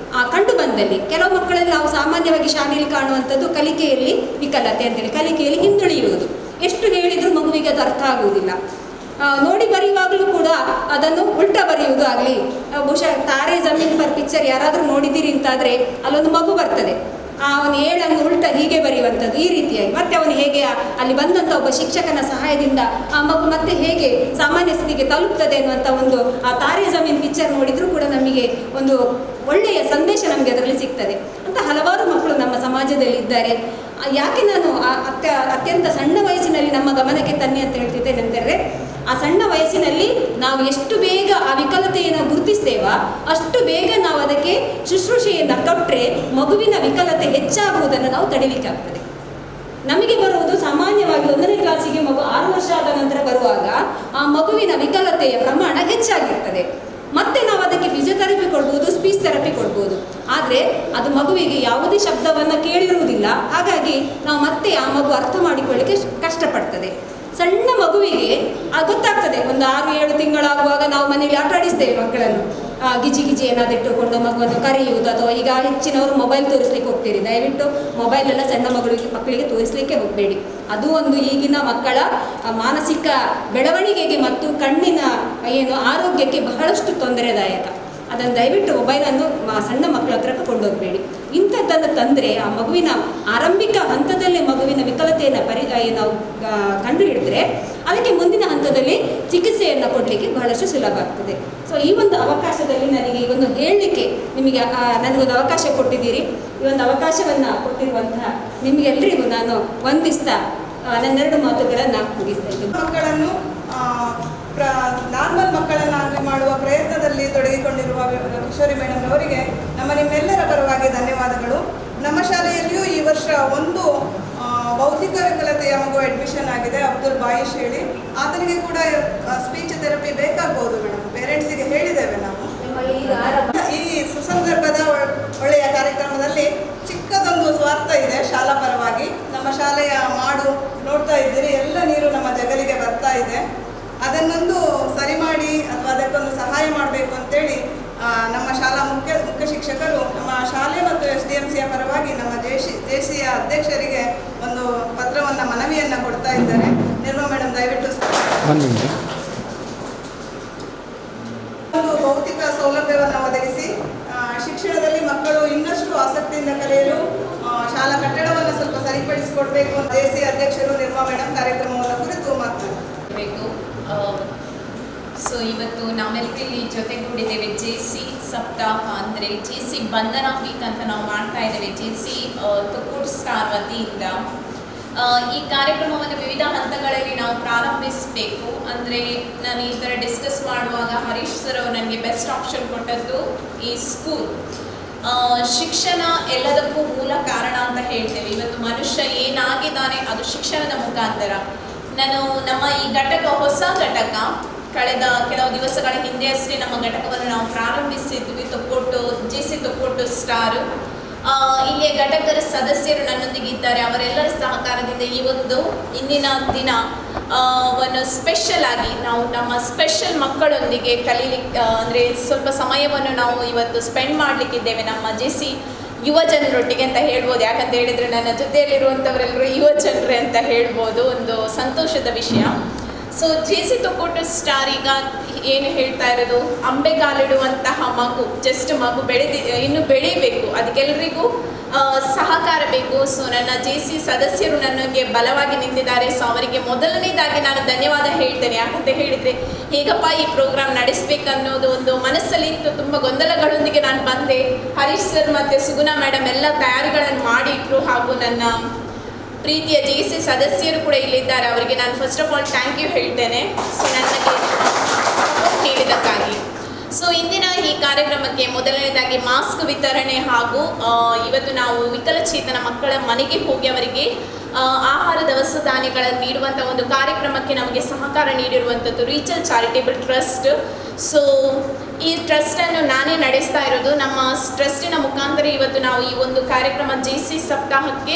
ಕಂಡು ಬಂದಲ್ಲಿ, ಕೆಲವು ಮಕ್ಕಳಲ್ಲಿ ನಾವು ಸಾಮಾನ್ಯವಾಗಿ ಶಾಲೆಯಲ್ಲಿ ಕಾಣುವಂಥದ್ದು ಕಲಿಕೆಯಲ್ಲಿ ವಿಕಲತೆ ಅಂತೇಳಿ, ಕಲಿಕೆಯಲ್ಲಿ ಹಿಂದುಳಿಯುವುದು. ಎಷ್ಟು ಹೇಳಿದರೂ ಮಗುವಿಗೆ ಅದು ಅರ್ಥ ಆಗುವುದಿಲ್ಲ. ನೋಡಿ ಬರೆಯುವಾಗಲೂ ಕೂಡ ಅದನ್ನು ಉಲ್ಟಾ ಬರೆಯುವುದು ಆಗಲಿ. ಬಹುಶಃ ತಾರೆ ಜಮೀನ್ ಪರ್ ಪಿಕ್ಚರ್ ಯಾರಾದರೂ ನೋಡಿದ್ದೀರಿ ಅಂತಾದರೆ ಅಲ್ಲೊಂದು ಮಗು ಬರ್ತದೆ, ಅವನು 7 ಉಲ್ಟಾ ಹೀಗೆ ಬರೆಯುವಂಥದ್ದು, ಈ ರೀತಿಯಾಗಿ. ಮತ್ತೆ ಅವನು ಹೇಗೆ ಅಲ್ಲಿ ಬಂದಂಥ ಒಬ್ಬ ಶಿಕ್ಷಕನ ಸಹಾಯದಿಂದ ಆ ಮಗು ಮತ್ತೆ ಹೇಗೆ ಸಾಮಾನ್ಯ ಸ್ಥಿತಿಗೆ ತಲುಪ್ತದೆ ಅನ್ನುವಂಥ ಒಂದು ಆ ತಾರೆ ಜಮೀನ್ ಪಿಕ್ಚರ್ ನೋಡಿದರೂ ಕೂಡ ನಮಗೆ ಒಂದು ಒಳ್ಳೆಯ ಸಂದೇಶ ನಮಗೆ ಅದರಲ್ಲಿ ಸಿಗ್ತದೆ. ಅಂತ ಹಲವಾರು ಮಕ್ಕಳು ನಮ್ಮ ಸಮಾಜದಲ್ಲಿ ಇದ್ದಾರೆ. ಯಾಕೆ ನಾನು ಅತ್ಯಂತ ಸಣ್ಣ ವಯಸ್ಸಿನಲ್ಲಿ ನಮ್ಮ ಗಮನಕ್ಕೆ ತನ್ನಿ ಅಂತ ಹೇಳ್ತಿದ್ದೇನೆ ಅಂತಂದರೆ, ಆ ಸಣ್ಣ ವಯಸ್ಸಿನಲ್ಲಿ ನಾವು ಎಷ್ಟು ಬೇಗ ಆ ವಿಕಲತೆಯನ್ನು ಗುರುತಿಸ್ತೇವೋ ಅಷ್ಟು ಬೇಗ ನಾವು ಅದಕ್ಕೆ ಶುಶ್ರೂಷೆಯನ್ನು ಕೊಟ್ಟರೆ ಮಗುವಿನ ವಿಕಲತೆ ಹೆಚ್ಚಾಗುವುದನ್ನು ನಾವು ತಡಿಲಿಕ್ಕಾಗ್ತದೆ. ನಮಗೆ ಬರುವುದು ಸಾಮಾನ್ಯವಾಗಿ 1ನೇ ಕ್ಲಾಸಿಗೆ ಮಗು 6 ವರ್ಷ ಆದ ನಂತರ ಬರುವಾಗ ಆ ಮಗುವಿನ ವಿಕಲತೆಯ ಪ್ರಮಾಣ ಹೆಚ್ಚಾಗಿರ್ತದೆ. ಮತ್ತೆ ನಾವು ಅದಕ್ಕೆ ಫಿಸಿಯೋಥೆರಪಿ ಕೊಡ್ಬೋದು, ಸ್ಪೀಚ್ ಥೆರಪಿ ಕೊಡ್ಬೋದು. ಆದರೆ ಅದು ಮಗುವಿಗೆ ಮಗುವಿಗೆ ಯಾವುದೇ ಶಬ್ದವನ್ನು ಕೇಳಿರುವುದಿಲ್ಲ. ಹಾಗಾಗಿ ನಾವು ಮತ್ತೆ ಆ ಮಗು ಅರ್ಥ ಮಾಡಿಕೊಳ್ಳಿಕ್ಕೆ ಕಷ್ಟಪಡ್ತದೆ. ಸಣ್ಣ ಮಗುವಿಗೆ ಗೊತ್ತಾಗ್ತದೆ. ಒಂದು 6-7 ತಿಂಗಳಾಗುವಾಗ ನಾವು ಮನೆಯಲ್ಲಿ ಆಟ ಆಡಿಸ್ತೇವೆ ಮಕ್ಕಳನ್ನು. ಗಿಜಿ ಏನಾದ್ರು ಇಟ್ಟುಕೊಂಡು ಮಗುವನ್ನು ಕರೆಯುವುದು, ಅಥವಾ ಈಗ ಹೆಚ್ಚಿನವರು ಮೊಬೈಲ್ ತೋರಿಸ್ಲಿಕ್ಕೆ ಹೋಗ್ತೀರಿ. ದಯವಿಟ್ಟು ಮೊಬೈಲೆಲ್ಲ ಸಣ್ಣ ಮಕ್ಕಳಿಗೆ ತೋರಿಸಲಿಕ್ಕೆ ಹೋಗಬೇಡಿ. ಅದು ಒಂದು ಈಗಿನ ಮಕ್ಕಳ ಮಾನಸಿಕ ಬೆಳವಣಿಗೆಗೆ ಮತ್ತು ಕಣ್ಣಿನ ಆರೋಗ್ಯಕ್ಕೆ ಬಹಳಷ್ಟು ತೊಂದರೆದಾಯಕ. ಅದನ್ನು ದಯವಿಟ್ಟು ಮೊಬೈಲನ್ನು ಸಣ್ಣ ಮಕ್ಕಳ ಹತ್ರ ಕೊಂಡೋಗಬೇಡಿ. ಇಂಥದ್ದನ್ನು ತಂದರೆ ಆ ಮಗುವಿನ ಆರಂಭಿಕ ಹಂತದಲ್ಲೇ ಮಗುವಿನ ವಿಕಲತೆಯನ್ನು ನಾವು ಕಂಡು ಹಿಡಿದ್ರೆ ಅದಕ್ಕೆ ಮುಂದಿನ ಹಂತದಲ್ಲಿ ಚಿಕಿತ್ಸೆಯನ್ನು ಕೊಡಲಿಕ್ಕೆ ಬಹಳಷ್ಟು ಸುಲಭ ಆಗ್ತದೆ. ಸೊ ಈ ಒಂದು ಅವಕಾಶದಲ್ಲಿ ನನಗೆ ಈ ಒಂದು ಹೇಳಲಿಕ್ಕೆ ನಿಮಗೆ ನನಗೊಂದು ಅವಕಾಶ ಕೊಟ್ಟಿದ್ದೀರಿ. ಈ ಒಂದು ಅವಕಾಶವನ್ನು ಕೊಟ್ಟಿರುವಂತಹ ನಿಮಗೆಲ್ಲರಿಗೂ ನಾನು ವಂದಿಸ್ತಾ ನನ್ನೆರಡು ಮಾತುಗಳನ್ನು ಮುಗಿಸ್ತಾ ಇದ್ದೀನಿ. ಮಕ್ಕಳನ್ನು ನಾರ್ಮಲ್ ಮಕ್ಕಳನ್ನಾಗಿ ಮಾಡುವ ಪ್ರಯತ್ನದಲ್ಲಿ ತೊಡಗಿಕೊಂಡಿರುವ ಕಿಶೋರಿ ಮೇಡಮ್ ಅವರಿಗೆ ನಿಮ್ಮೆಲ್ಲರ ಪರವಾಗಿ ಧನ್ಯವಾದಗಳು. ನಮ್ಮ ಶಾಲೆಯಲ್ಲಿಯೂ ಈ ವರ್ಷ ಒಂದು ಬೌದ್ಧಿಕ ವಿಕಲತೆಯ ಮಗು ಅಡ್ಮಿಷನ್ ಆಗಿದೆ, ಅಬ್ದುಲ್ ಬಾಯಿಶ್ ಹೇಳಿ. ಆತನಿಗೆ ಕೂಡ ಸ್ಪೀಚ್ ಥೆರಪಿ ಬೇಕಾಗ್ಬೋದು ಮೇಡಮ್. ಪೇರೆಂಟ್ಸಿಗೆ ಹೇಳಿದ್ದೇವೆ ನಾವು. ಈ ಸುಸಂದರ್ಭದ ಒಳ್ಳೆಯ ಕಾರ್ಯಕ್ರಮದಲ್ಲಿ ಚಿಕ್ಕದೊಂದು ಸ್ವಾರ್ಥ ಇದೆ ಶಾಲಾ ಪರವಾಗಿ. ನಮ್ಮ ಶಾಲೆಯ ಮಾಡು ನೋಡ್ತಾ ಇದ್ದೀರಿ, ಎಲ್ಲ ನೀರು ನಮ್ಮ ಜಗಲಿಗೆ ಬರ್ತಾ ಇದೆ. ಅದನ್ನೊಂದು ಸರಿ ಮಾಡಿ ಅಥವಾ ಅದಕ್ಕೊಂದು ಸಹಾಯ ಮಾಡಬೇಕು ಅಂತೇಳಿ ನಮ್ಮ ಶಾಲಾ ಮುಖ್ಯ ಶಿಕ್ಷಕರು ನಮ್ಮ ಶಾಲೆ ಮತ್ತು SDMCಯ ಪರವಾಗಿ ನಮ್ಮ ಜೆಸಿಯ ಅಧ್ಯಕ್ಷರಿಗೆ ಒಂದು ಪತ್ರವನ್ನು ಮನವಿಯನ್ನು ಕೊಡ್ತಾ ಇದ್ದಾರೆ. ನಿರ್ಮಾ ಮೇಡಮ್ ದಯವಿಟ್ಟು ಒಂದು ಭೌತಿಕ ಸೌಲಭ್ಯವನ್ನು ಒದಗಿಸಿ ಶಿಕ್ಷಣದಲ್ಲಿ ಮಕ್ಕಳು ಇನ್ನಷ್ಟು ಆಸಕ್ತಿಯಿಂದ ಕಲಿಯಲು ಶಾಲಾ ಕಟ್ಟಡವನ್ನು ಸ್ವಲ್ಪ ಸರಿಪಡಿಸಿಕೊಡ್ಬೇಕು. ಜೆಸಿ ಅಧ್ಯಕ್ಷರು ನಿರ್ಮಾ ಮೇಡಮ್ ಕಾರ್ಯಕ್ರಮವನ್ನು ಕುರಿತು ಮಾತನಾಡಬೇಕು. ಸೊ ಇವತ್ತು ನಾವೆಲ್ಲರಲ್ಲಿ ಜೊತೆಗೂಡಿದ್ದೇವೆ. JC ಸಪ್ತಾಹ ಅಂದರೆ JC ಬಂಧನ ವೀಕ್ ಅಂತ ನಾವು ಮಾಡ್ತಾ ಇದ್ದೇವೆ JC ತುಕೂರ್ ಸ್ಟಾರ್ ವತಿಯಿಂದ. ಈ ಕಾರ್ಯಕ್ರಮವನ್ನು ವಿವಿಧ ಹಂತಗಳಲ್ಲಿ ನಾವು ಪ್ರಾರಂಭಿಸಬೇಕು. ಅಂದರೆ ನಾನು ಈ ಥರ ಡಿಸ್ಕಸ್ ಮಾಡುವಾಗ ಹರೀಶ್ ಸರ್ ಅವರು ನನಗೆ ಬೆಸ್ಟ್ ಆಪ್ಷನ್ ಕೊಟ್ಟದ್ದು ಈ ಸ್ಕೂಲ್. ಶಿಕ್ಷಣ ಎಲ್ಲದಕ್ಕೂ ಮೂಲ ಕಾರಣ ಅಂತ ಹೇಳ್ತೇವೆ. ಇವತ್ತು ಮನುಷ್ಯ ಏನಾಗಿದ್ದಾನೆ ಅದು ಶಿಕ್ಷಣದ ಮುಖಾಂತರ. ನಾನು ನಮ್ಮ ಈ ಘಟಕ ಹೊಸ ಘಟಕ ಕಳೆದ ಕೆಲವು ದಿವಸಗಳ ಹಿಂದೆ ಅಷ್ಟೇ ನಮ್ಮ ಘಟಕವನ್ನು ನಾವು ಪ್ರಾರಂಭಿಸಿದ್ವಿ. JC Thokkottu star. ಇಲ್ಲಿಯ ಘಟಕದ ಸದಸ್ಯರು ನನ್ನೊಂದಿಗೆ ಇದ್ದಾರೆ. ಅವರೆಲ್ಲರ ಸಹಕಾರದಿಂದ ಈ ಒಂದು ಇಂದಿನ ದಿನ ಒಂದು ಸ್ಪೆಷಲ್ ಆಗಿ ನಾವು ನಮ್ಮ ಸ್ಪೆಷಲ್ ಮಕ್ಕಳೊಂದಿಗೆ ಕಲೀಲಿಕ್ಕೆ ಅಂದರೆ ಸ್ವಲ್ಪ ಸಮಯವನ್ನು ನಾವು ಇವತ್ತು ಸ್ಪೆಂಡ್ ಮಾಡಲಿಕ್ಕಿದ್ದೇವೆ ನಮ್ಮ JC ಯುವ ಜನರೊಟ್ಟಿಗೆ ಅಂತ ಹೇಳ್ಬೋದು. ಯಾಕಂತ ಹೇಳಿದರೆ ನನ್ನ ಜೊತೆಯಲ್ಲಿರುವಂಥವರೆಲ್ಲರೂ ಯುವ ಜನರೇ ಅಂತ ಹೇಳ್ಬೋದು. ಒಂದು ಸಂತೋಷದ ವಿಷಯ. ಸೊ JC ತೊಕ್ಕೊಟ್ಟು ಸ್ಟಾರ್ ಈಗ ಏನು ಹೇಳ್ತಾ ಇರೋದು, ಅಂಬೆಗಾಲಿಡುವಂತಹ ಮಗು, ಜಸ್ಟ್ ಮಗು ಇನ್ನು ಬೆಳೀಬೇಕು, ಅದಕ್ಕೆಲ್ಲರಿಗೂ ಸಹಕಾರ ಬೇಕು. ಸೊ ನನ್ನ JC ಸದಸ್ಯರು ನನಗೆ ಬಲವಾಗಿ ನಿಂತಿದ್ದಾರೆ. ಸೊ ಅವರಿಗೆ ಮೊದಲನೇದಾಗಿ ನಾನು ಧನ್ಯವಾದ ಹೇಳ್ತೇನೆ. ಯಾಕಂತ ಹೇಳಿದರೆ ಹೇಗಪ್ಪ ಈ ಪ್ರೋಗ್ರಾಮ್ ನಡೆಸಬೇಕನ್ನೋದು ಒಂದು ಮನಸ್ಸಲ್ಲಿ ಇತ್ತು. ತುಂಬ ಗೊಂದಲಗಳೊಂದಿಗೆ ನಾನು ಬಂದೆ. ಹರೀಶ್ ಸರ್ ಮತ್ತು ಸುಗುಣಾ ಮೇಡಮ್ ಎಲ್ಲ ತಯಾರಿಗಳನ್ನು ಮಾಡಿಟ್ರು. ಹಾಗೂ ನನ್ನ ಪ್ರೀತಿಯ JC ಸದಸ್ಯರು ಕೂಡ ಇಲ್ಲಿದ್ದಾರೆ. ಅವರಿಗೆ ನಾನು first of all thank you ಹೇಳ್ತೇನೆ. ಸೊ ನನಗೆ ಸಪೋರ್ಟ್ ನೀಡಿದ್ದಕ್ಕಾಗಿ. ಸೊ ಇಂದಿನ ಈ ಕಾರ್ಯಕ್ರಮಕ್ಕೆ ಮೊದಲನೇದಾಗಿ ಮಾಸ್ಕ್ ವಿತರಣೆ ಹಾಗೂ ಇವತ್ತು ನಾವು ವಿಕಲಚೇತನ ಮಕ್ಕಳ ಮನೆಗೆ ಹೋಗಿ ಅವರಿಗೆ ಆಹಾರ ದವಸ ಧಾನ್ಯಗಳನ್ನು ನೀಡುವಂಥ ಒಂದು ಕಾರ್ಯಕ್ರಮಕ್ಕೆ ನಮಗೆ ಸಹಕಾರ ನೀಡಿರುವಂಥದ್ದು ರೀಚಲ್ ಚಾರಿಟೇಬಲ್ ಟ್ರಸ್ಟ್. ಸೊ ಈ ಟ್ರಸ್ಟನ್ನು ನಾನೇ ನಡೆಸ್ತಾ ಇರೋದು. ನಮ್ಮ ಟ್ರಸ್ಟಿನ ಮುಖಾಂತರ ಇವತ್ತು ನಾವು ಈ ಒಂದು ಕಾರ್ಯಕ್ರಮ JC ಸಪ್ತಾಹಕ್ಕೆ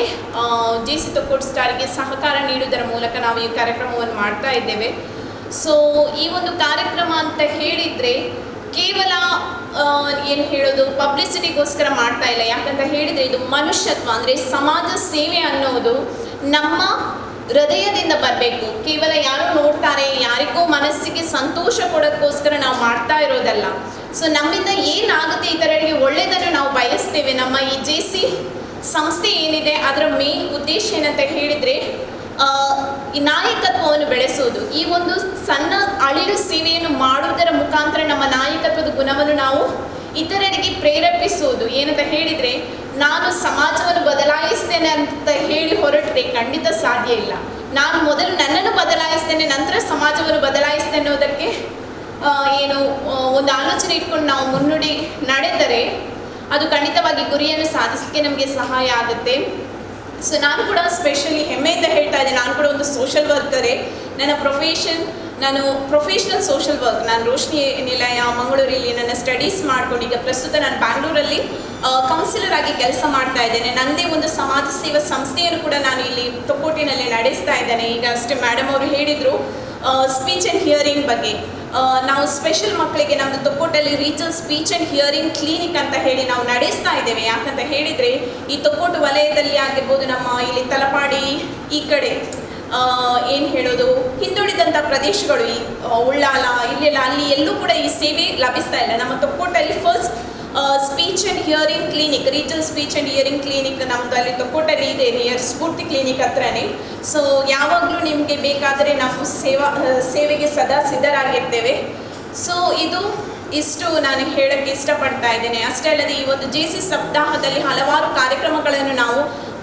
JC ತೊಕ್ಕೊಟ್ಟು ಸ್ಟಾರ್ಗೆ ಸಹಕಾರ ನೀಡುವುದರ ಮೂಲಕ ನಾವು ಈ ಕಾರ್ಯಕ್ರಮವನ್ನು ಮಾಡ್ತಾ ಇದ್ದೇವೆ. ಸೊ ಈ ಒಂದು ಕಾರ್ಯಕ್ರಮ ಅಂತ ಹೇಳಿದರೆ ಕೇವಲ ಏನು ಹೇಳೋದು ಪಬ್ಲಿಸಿಟಿಗೋಸ್ಕರ ಮಾಡ್ತಾ ಇಲ್ಲ. ಯಾಕಂತ ಹೇಳಿದರೆ ಇದು ಮನುಷ್ಯತ್ವ ಅಂದರೆ ಸಮಾಜ ಸೇವೆ ಅನ್ನೋದು ನಮ್ಮ ಹೃದಯದಿಂದ ಬರಬೇಕು. ಕೇವಲ ಯಾರೋ ನೋಡ್ತಾರೆ, ಯಾರಿಗೂ ಮನಸ್ಸಿಗೆ ಸಂತೋಷ ಕೊಡೋದಕ್ಕೋಸ್ಕರ ನಾವು ಮಾಡ್ತಾ ಇರೋದಲ್ಲ. ಸೊ ನಮ್ಮಿಂದ ಏನಾಗುತ್ತೆ ಇತರರಿಗೆ ಒಳ್ಳೆಯದನ್ನು ನಾವು ಬಯಸ್ತೇವೆ. ನಮ್ಮ ಈ JC ಸಂಸ್ಥೆ ಏನಿದೆ ಅದರ ಮೇನ್ ಉದ್ದೇಶ ಏನಂತ ಹೇಳಿದರೆ ಈ ನಾಯಕತ್ವವನ್ನು ಬೆಳೆಸೋದು. ಈ ಒಂದು ಸಣ್ಣ ಅಳಿಲು ಸೇವೆಯನ್ನು ಮಾಡುವುದರ ಮುಖಾಂತರ ನಮ್ಮ ನಾಯಕತ್ವದ ಗುಣವನ್ನು ನಾವು ಇತರರಿಗೆ ಪ್ರೇರೇಪಿಸುವುದು. ಏನಂತ ಹೇಳಿದರೆ ನಾನು ಸಮಾಜವನ್ನು ಬದಲಾಯಿಸ್ತೇನೆ ಅಂತ ಹೇಳಿ ಹೊರಟ್ರೆ ಖಂಡಿತ ಸಾಧ್ಯ ಇಲ್ಲ. ನಾನು ಮೊದಲು ನನ್ನನ್ನು ಬದಲಾಯಿಸ್ತೇನೆ, ನಂತರ ಸಮಾಜವನ್ನು ಬದಲಾಯಿಸ್ತೇನೆ ಅನ್ನೋದಕ್ಕೆ ಒಂದು ಆಲೋಚನೆ ಇಟ್ಕೊಂಡು ನಾವು ಮುನ್ನುಡಿ ನಡೆದರೆ ಅದು ಖಂಡಿತವಾಗಿ ಗುರಿಯನ್ನು ಸಾಧಿಸಲಿಕ್ಕೆ ನಮಗೆ ಸಹಾಯ ಆಗುತ್ತೆ. ಸೊ ನಾನು ಕೂಡ ಸ್ಪೆಷಲಿ ಹೆಮ್ಮೆಯಿಂದ ಹೇಳ್ತಾ ಇದ್ದೆ, ನಾನು ಕೂಡ ಒಂದು ಸೋಷಲ್ ವರ್ಕರೇ. ನನ್ನ ನಾನು ಪ್ರೊಫೆಷ್ನಲ್ ಸೋಷಲ್ ವರ್ಕ್. ನಾನು ರೋಶ್ನಿ ನಿಲಯ ಮಂಗಳೂರಲ್ಲಿ ನನ್ನ ಸ್ಟಡೀಸ್ ಮಾಡ್ಕೊಂಡು ಈಗ ಪ್ರಸ್ತುತ ನಾನು ಬ್ಯಾಂಗ್ಳೂರಲ್ಲಿ ಕೌನ್ಸಿಲರ್ ಆಗಿ ಕೆಲಸ ಮಾಡ್ತಾ ಇದ್ದೇನೆ. ನನ್ನದೇ ಒಂದು ಸಮಾಜ ಸೇವಾ ಸಂಸ್ಥೆಯನ್ನು ಕೂಡ ನಾನು ಇಲ್ಲಿ ತೊಕ್ಕೋಟಿನಲ್ಲಿ ನಡೆಸ್ತಾ ಇದ್ದೇನೆ. ಈಗ ಅಷ್ಟೇ ಮೇಡಮ್ ಅವರು ಹೇಳಿದರು ಸ್ಪೀಚ್ ಆ್ಯಂಡ್ ಹಿಯರಿಂಗ್ ಬಗ್ಗೆ. ನಾವು ಸ್ಪೆಷಲ್ ಮಕ್ಕಳಿಗೆ ನಮ್ಮದು ತೊಕ್ಕೋಟಲ್ಲಿ regional speech and hearing clinic ಅಂತ ಹೇಳಿ ನಾವು ನಡೆಸ್ತಾ ಇದ್ದೇವೆ. ಯಾಕಂತ ಹೇಳಿದರೆ ಈ ತೊಕ್ಕೋಟು ವಲಯದಲ್ಲಿ ಆಗಿರ್ಬೋದು, ನಮ್ಮ ಇಲ್ಲಿ ತಲಪಾಡಿ ಈ ಕಡೆ ಏನು ಹೇಳೋದು ಹಿಂದುಳಿದಂಥ ಪ್ರದೇಶಗಳು, ಈ ಉಳ್ಳಾಲ ಇಲ್ಲೆಲ್ಲ ಅಲ್ಲಿ ಎಲ್ಲೂ ಕೂಡ ಈ ಸೇವೆ ಲಭಿಸ್ತಾ ಇಲ್ಲ. ನಮ್ಮ ತೊಕ್ಕೋಟಲ್ಲಿ first speech and hearing clinic, regional speech and hearing clinic ನಮ್ಮದು ಅಲ್ಲಿ ತೊಕ್ಕೋಟಲ್ಲಿ ಇದೆ, ನಿಯರ್ ಸ್ಫೂರ್ತಿ ಕ್ಲಿನಿಕ್ ಹತ್ರನೇ. ಸೊ ಯಾವಾಗಲೂ ನಿಮಗೆ ಬೇಕಾದರೆ ನಾವು ಸೇವೆಗೆ ಸದಾ ಸಿದ್ಧರಾಗಿರ್ತೇವೆ. ಸೊ ಇಷ್ಟು ನಾನು ಹೇಳೋಕ್ಕೆ ಇಷ್ಟಪಡ್ತಾ ಇದ್ದೇನೆ. ಅಷ್ಟೇ ಅಲ್ಲದೆ ಈ ಒಂದು JC ಸಪ್ತಾಹದಲ್ಲಿ ಹಲವಾರು ಕಾರ್ಯಕ್ರಮಗಳನ್ನು ನಾವು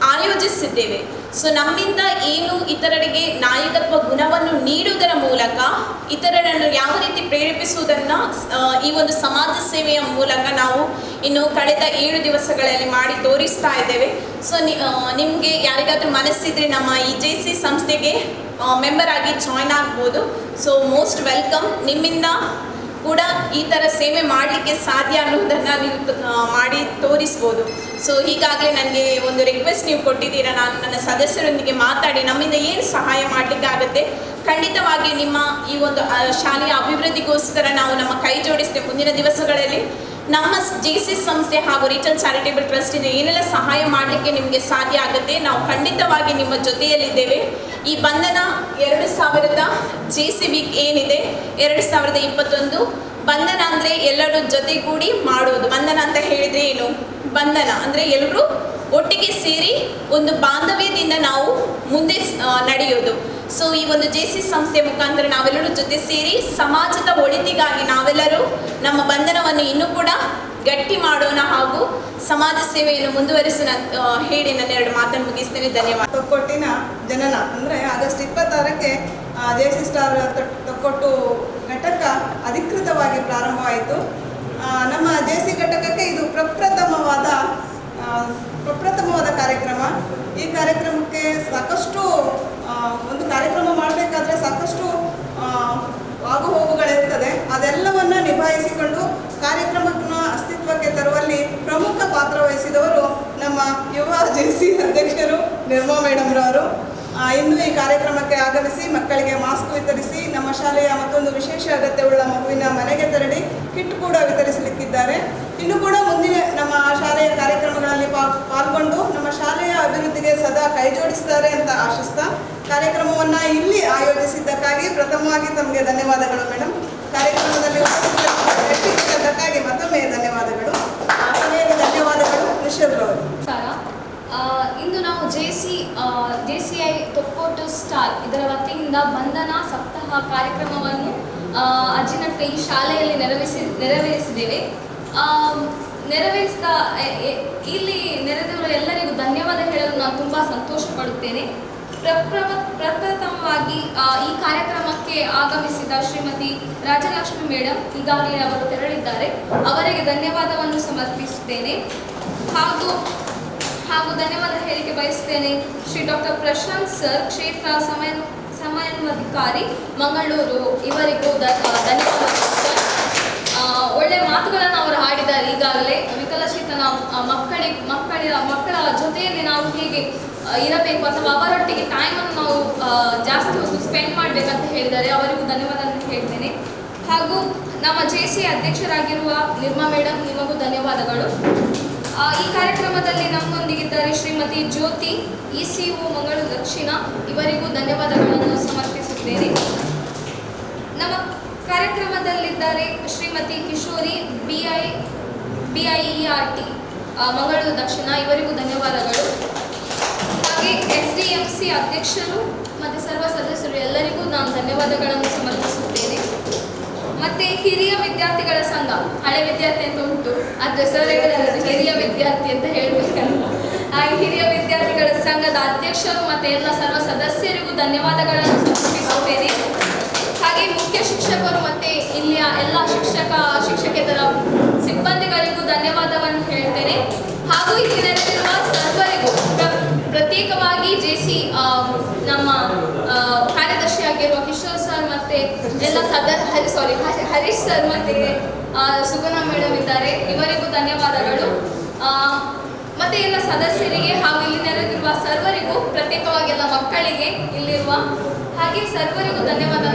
ಆಯೋಜಿಸಿದ್ದೇವೆ. ಸೊ ನಮ್ಮಿಂದ ಏನು ಇತರರಿಗೆ ನಾಯಕತ್ವ ಗುಣವನ್ನು ನೀಡುವುದರ ಮೂಲಕ ಇತರರನ್ನು ಯಾವ ರೀತಿ ಪ್ರೇರೇಪಿಸುವುದನ್ನು ಈ ಒಂದು ಸಮಾಜ ಸೇವೆಯ ಮೂಲಕ ನಾವು ಇನ್ನು ಕಳೆದ 7 ದಿವಸಗಳಲ್ಲಿ ಮಾಡಿ ತೋರಿಸ್ತಾ ಇದ್ದೇವೆ. ಸೊ ನಿಮಗೆ ಯಾರಿಗಾದ್ರೂ ಮನಸ್ಸಿದ್ರೆ ನಮ್ಮ ಈ JC ಸಂಸ್ಥೆಗೆ ಮೆಂಬರ್ ಆಗಿ ಜಾಯ್ನ್ ಆಗ್ಬೋದು. So most welcome. ನಿಮ್ಮಿಂದ ಕೂಡ ಈ ಥರ ಸೇವೆ ಮಾಡಲಿಕ್ಕೆ ಸಾಧ್ಯ ಅನ್ನೋದನ್ನು ನೀವು ಮಾಡಿ ತೋರಿಸ್ಬೋದು. ಸೊ ಈಗಾಗಲೇ ನನಗೆ ಒಂದು ರಿಕ್ವೆಸ್ಟ್ ನೀವು ಕೊಟ್ಟಿದ್ದೀರಾ, ನಾನು ನನ್ನ ಸದಸ್ಯರೊಂದಿಗೆ ಮಾತಾಡಿ ನಮ್ಮಿಂದ ಏನು ಸಹಾಯ ಮಾಡಲಿಕ್ಕಾಗುತ್ತೆ ಖಂಡಿತವಾಗಿ ನಿಮ್ಮ ಈ ಒಂದು ಶಾಲೆಯ ಅಭಿವೃದ್ಧಿಗೋಸ್ಕರ ನಾವು ನಮ್ಮ ಕೈ ಜೋಡಿಸ್ತೇವೆ. ಮುಂದಿನ ದಿವಸಗಳಲ್ಲಿ ನಮ್ಮ JC ಸಂಸ್ಥೆ ಹಾಗೂ ರೀಜನಲ್ ಚಾರಿಟೇಬಲ್ ಟ್ರಸ್ಟಿಂದ ಏನೆಲ್ಲ ಸಹಾಯ ಮಾಡಲಿಕ್ಕೆ ನಿಮಗೆ ಸಾಧ್ಯ ಆಗುತ್ತೆ ನಾವು ಖಂಡಿತವಾಗಿ ನಿಮ್ಮ ಜೊತೆಯಲ್ಲಿದ್ದೇವೆ. ಈ ಬಂಧನ 2000 JC ವೀಕ್ ಏನಿದೆ 2021 ಬಂಧನ ಅಂದರೆ ಎಲ್ಲರೂ ಜೊತೆಗೂಡಿ ಮಾಡುವುದು. ಬಂಧನ ಅಂತ ಹೇಳಿದರೆ ಏನು? ಬಂಧನ ಅಂದರೆ ಎಲ್ಲರೂ ಒಟ್ಟಿಗೆ ಸೇರಿ ಒಂದು ಬಾಂಧವ್ಯದಿಂದ ನಾವು ಮುಂದೆ ನಡೆಯೋದು. ಸೊ ಈ ಒಂದು JC ಸಂಸ್ಥೆ ಮುಖಾಂತರ ನಾವೆಲ್ಲರೂ ಜೊತೆ ಸೇರಿ ಸಮಾಜದ ಒಳಿತಿಗಾಗಿ ನಾವೆಲ್ಲರೂ ನಮ್ಮ ಬಂಧನವನ್ನು ಇನ್ನೂ ಕೂಡ ಗಟ್ಟಿ ಮಾಡೋಣ ಹಾಗೂ ಸಮಾಜ ಸೇವೆಯನ್ನು ಮುಂದುವರಿಸೋಣ ಹೇಳಿ ನನ್ನ 2 ಮಾತನ್ನು ಮುಗಿಸ್ತೇನೆ. ಧನ್ಯವಾದ. ತೊಕ್ಕೊಟ್ಟಿನ ಜನನ ಅಂದರೆ ಆಗಸ್ಟ್ 26ಕ್ಕೆ JC ಸ್ಟಾರ್ ತೊಕ್ಕೊಟ್ಟು ಘಟಕ ಅಧಿಕೃತವಾಗಿ ಪ್ರಾರಂಭವಾಯಿತು. ನಮ್ಮ JC ಘಟಕಕ್ಕೆ ಇದು ಪ್ರಪ್ರಥಮವಾದ ಕಾರ್ಯಕ್ರಮ. ಈ ಕಾರ್ಯಕ್ರಮಕ್ಕೆ ಸಾಕಷ್ಟು ಒಂದು ಕಾರ್ಯಕ್ರಮ ಮಾಡಬೇಕಾದ್ರೆ ಸಾಕಷ್ಟು ಆಗುಹೋಗುಗಳಿರ್ತದೆ. ಅದೆಲ್ಲವನ್ನು ನಿಭಾಯಿಸಿಕೊಂಡು ಕಾರ್ಯಕ್ರಮವನ್ನು ಅಸ್ತಿತ್ವಕ್ಕೆ ತರುವಲ್ಲಿ ಪ್ರಮುಖ ಪಾತ್ರ ವಹಿಸಿದವರು ನಮ್ಮ ಯುವ JC ಅಧ್ಯಕ್ಷರು ನಿರ್ಮಾ ಮೇಡಮ್ರವರು. ಇಂದು ಈ ಕಾರ್ಯಕ್ರಮಕ್ಕೆ ಆಗಮಿಸಿ ಮಕ್ಕಳಿಗೆ ಮಾಸ್ಕ್ ವಿತರಿಸಿ ನಮ್ಮ ಶಾಲೆಯ ಮತ್ತೊಂದು ವಿಶೇಷ ಅಗತ್ಯವುಳ್ಳ ಮಗುವಿನ ಮನೆಗೆ ತೆರಳಿ ಕಿಟ್ ಕೂಡ ವಿತರಿಸಲಿಕ್ಕಿದ್ದಾರೆ. ಇನ್ನು ಕೂಡ ಮುಂದಿನ ನಮ್ಮ ಶಾಲೆಯ ಕಾರ್ಯಕ್ರಮಗಳಲ್ಲಿ ಪಾಲ್ಗೊಂಡು ನಮ್ಮ ಶಾಲೆಯ ಅಭಿವೃದ್ಧಿಗೆ ಸದಾ ಕೈ ಜೋಡಿಸ್ತಾರೆ ಅಂತ ಆಶಿಸ್ತಾ ಕಾರ್ಯಕ್ರಮವನ್ನು ಇಲ್ಲಿ ಆಯೋಜಿಸಿದ್ದಕ್ಕಾಗಿ ಪ್ರಥಮವಾಗಿ ತಮಗೆ ಧನ್ಯವಾದಗಳು ಮೇಡಮ್. ಕಾರ್ಯಕ್ರಮದಲ್ಲಿ ಉಪಸ್ಥಿತರಿದ್ದಕ್ಕಾಗಿ ಮತ್ತೊಮ್ಮೆ ಧನ್ಯವಾದಗಳು. ಕೊನೆಯಲ್ಲಿ ಧನ್ಯವಾದಗಳು ರಿಷಬ್ರವರು. ಇಂದು ನಾವು JCI ತೊಕ್ಕೋಟು ಸ್ಟಾರ್ ಇದರ ವತಿಯಿಂದ ಬಂಧನ ಸಪ್ತಾಹ ಕಾರ್ಯಕ್ರಮವನ್ನು ಅಜ್ಜಿನಟ್ಟ ಈ ಶಾಲೆಯಲ್ಲಿ ನೆರವೇರಿಸಿದ್ದೇವೆ. ನೆರವೇರಿಸಿದ ಇಲ್ಲಿ ನೆರೆದವರು ಎಲ್ಲರಿಗೂ ಧನ್ಯವಾದ ಹೇಳಲು ನಾನು ತುಂಬ ಸಂತೋಷ ಪಡುತ್ತೇನೆ. ಪ್ರಪ್ರಥಮವಾಗಿ ಈ ಕಾರ್ಯಕ್ರಮಕ್ಕೆ ಆಗಮಿಸಿದ ಶ್ರೀಮತಿ ರಾಜಲಕ್ಷ್ಮಿ ಮೇಡಮ್, ಈಗಾಗಲೇ ಅವರು ತೆರಳಿದ್ದಾರೆ, ಅವರಿಗೆ ಧನ್ಯವಾದವನ್ನು ಸಮರ್ಪಿಸುತ್ತೇನೆ. ಹಾಗೂ ಧನ್ಯವಾದ ಹೇಳಿಕೆ ಬಯಸ್ತೇನೆ ಶ್ರೀ ಡಾಕ್ಟರ್ ಪ್ರಶಾಂತ್ ಸರ್, ಕ್ಷೇತ್ರ ಸಮನ್ವಯಾಧಿಕಾರಿ ಮಂಗಳೂರು, ಇವರಿಗೂ ಧನ್ಯವಾದ ಸರ್. ಒಳ್ಳೆಯ ಮಾತುಗಳನ್ನು ಅವರು ಆಡಿದ್ದಾರೆ. ಈಗಾಗಲೇ ವಿಕಲಚೇತನ ಮಕ್ಕಳ ಜೊತೆಯಲ್ಲಿ ನಾವು ಹೇಗೆ ಇರಬೇಕು ಅಥವಾ ಅವರೊಟ್ಟಿಗೆ ಟೈಮನ್ನು ನಾವು ಜಾಸ್ತಿ ಹೊತ್ತು ಸ್ಪೆಂಡ್ ಮಾಡಬೇಕಂತ ಹೇಳಿದ್ದಾರೆ. ಅವರಿಗೂ ಧನ್ಯವಾದವನ್ನು ಹೇಳ್ತೇನೆ. ಹಾಗೂ ನಮ್ಮ JC ಅಧ್ಯಕ್ಷರಾಗಿರುವ ನಿರ್ಮಾ ಮೇಡಮ್, ನಿಮಗೂ ಧನ್ಯವಾದಗಳು. ಈ ಕಾರ್ಯಕ್ರಮದಲ್ಲಿ ನಮ್ಮೊಂದಿಗಿದ್ದಾರೆ ಶ್ರೀಮತಿ ಜ್ಯೋತಿ, ECO ಮಂಗಳೂರು ದಕ್ಷಿಣ, ಇವರಿಗೂ ಧನ್ಯವಾದಗಳನ್ನು ಸಮರ್ಪಿಸುತ್ತೇನೆ. ನಮ್ಮ ಕಾರ್ಯಕ್ರಮದಲ್ಲಿದ್ದಾರೆ ಶ್ರೀಮತಿ ಕಿಶೋರಿ, BIERT ಮಂಗಳೂರು ದಕ್ಷಿಣ, ಇವರಿಗೂ ಧನ್ಯವಾದಗಳು. ಹಾಗೆ SDMC ಅಧ್ಯಕ್ಷರು ಮತ್ತು ಸರ್ವ ಸದಸ್ಯರು ಎಲ್ಲರಿಗೂ ನಾನು ಧನ್ಯವಾದಗಳನ್ನು ಸಮರ್ಪಿಸುತ್ತೇನೆ. ಮತ್ತು ಹಿರಿಯ ವಿದ್ಯಾರ್ಥಿಗಳ ಸಂಘ, ಹಳೆ ವಿದ್ಯಾರ್ಥಿ ಅಂತ ಉಂಟು, ಆದರೆ ಸರ್ ಹೇಳಿದ್ರೆ ಹಿರಿಯ ವಿದ್ಯಾರ್ಥಿ ಅಂತ ಹೇಳಬೇಕಲ್ಲ, ಹಾಗೆ ಹಿರಿಯ ವಿದ್ಯಾರ್ಥಿಗಳ ಸಂಘದ ಅಧ್ಯಕ್ಷರು ಮತ್ತು ಎಲ್ಲ ಸರ್ವ ಸದಸ್ಯರಿಗೂ ಧನ್ಯವಾದಗಳನ್ನು ಸಮರ್ಪಿಸುತ್ತೇನೆ. ಹಾಗೆ ಮುಖ್ಯ ಶಿಕ್ಷಕರು ಮತ್ತು ಇಲ್ಲಿಯ ಎಲ್ಲ ಶಿಕ್ಷಕೇತರ ಸಿಬ್ಬಂದಿಗಳಿಗೂ ಧನ್ಯವಾದವನ್ನು ಹೇಳ್ತೇನೆ. ಹಾಗೂ ಇಲ್ಲಿ ನೆರೆದಿರುವ ಸರ್ವರಿಗೂ ಪ್ರತ್ಯೇಕವಾಗಿ JC ನಮ್ಮ ಕಾರ್ಯದರ್ಶಿಯಾಗಿರುವ ಕಿಶೋರ್ ಸರ್ ಮತ್ತು ಎಲ್ಲ ಹರೀಶ್ ಸರ್ ಮತ್ತು ಸುಗುಣ ಮೇಡಮ್ ಇದ್ದಾರೆ, ಇವರಿಗೂ ಧನ್ಯವಾದಗಳು. ಮತ್ತು ಎಲ್ಲ ಸದಸ್ಯರಿಗೆ ಹಾಗೂ ಇಲ್ಲಿ ನೆರೆದಿರುವ ಸರ್ವರಿಗೂ, ಪ್ರತ್ಯೇಕವಾಗಿ ಎಲ್ಲ ಮಕ್ಕಳಿಗೆ ಇಲ್ಲಿರುವ ಹಾಗೆ ಸರ್ವರಿಗೂ ಧನ್ಯವಾದ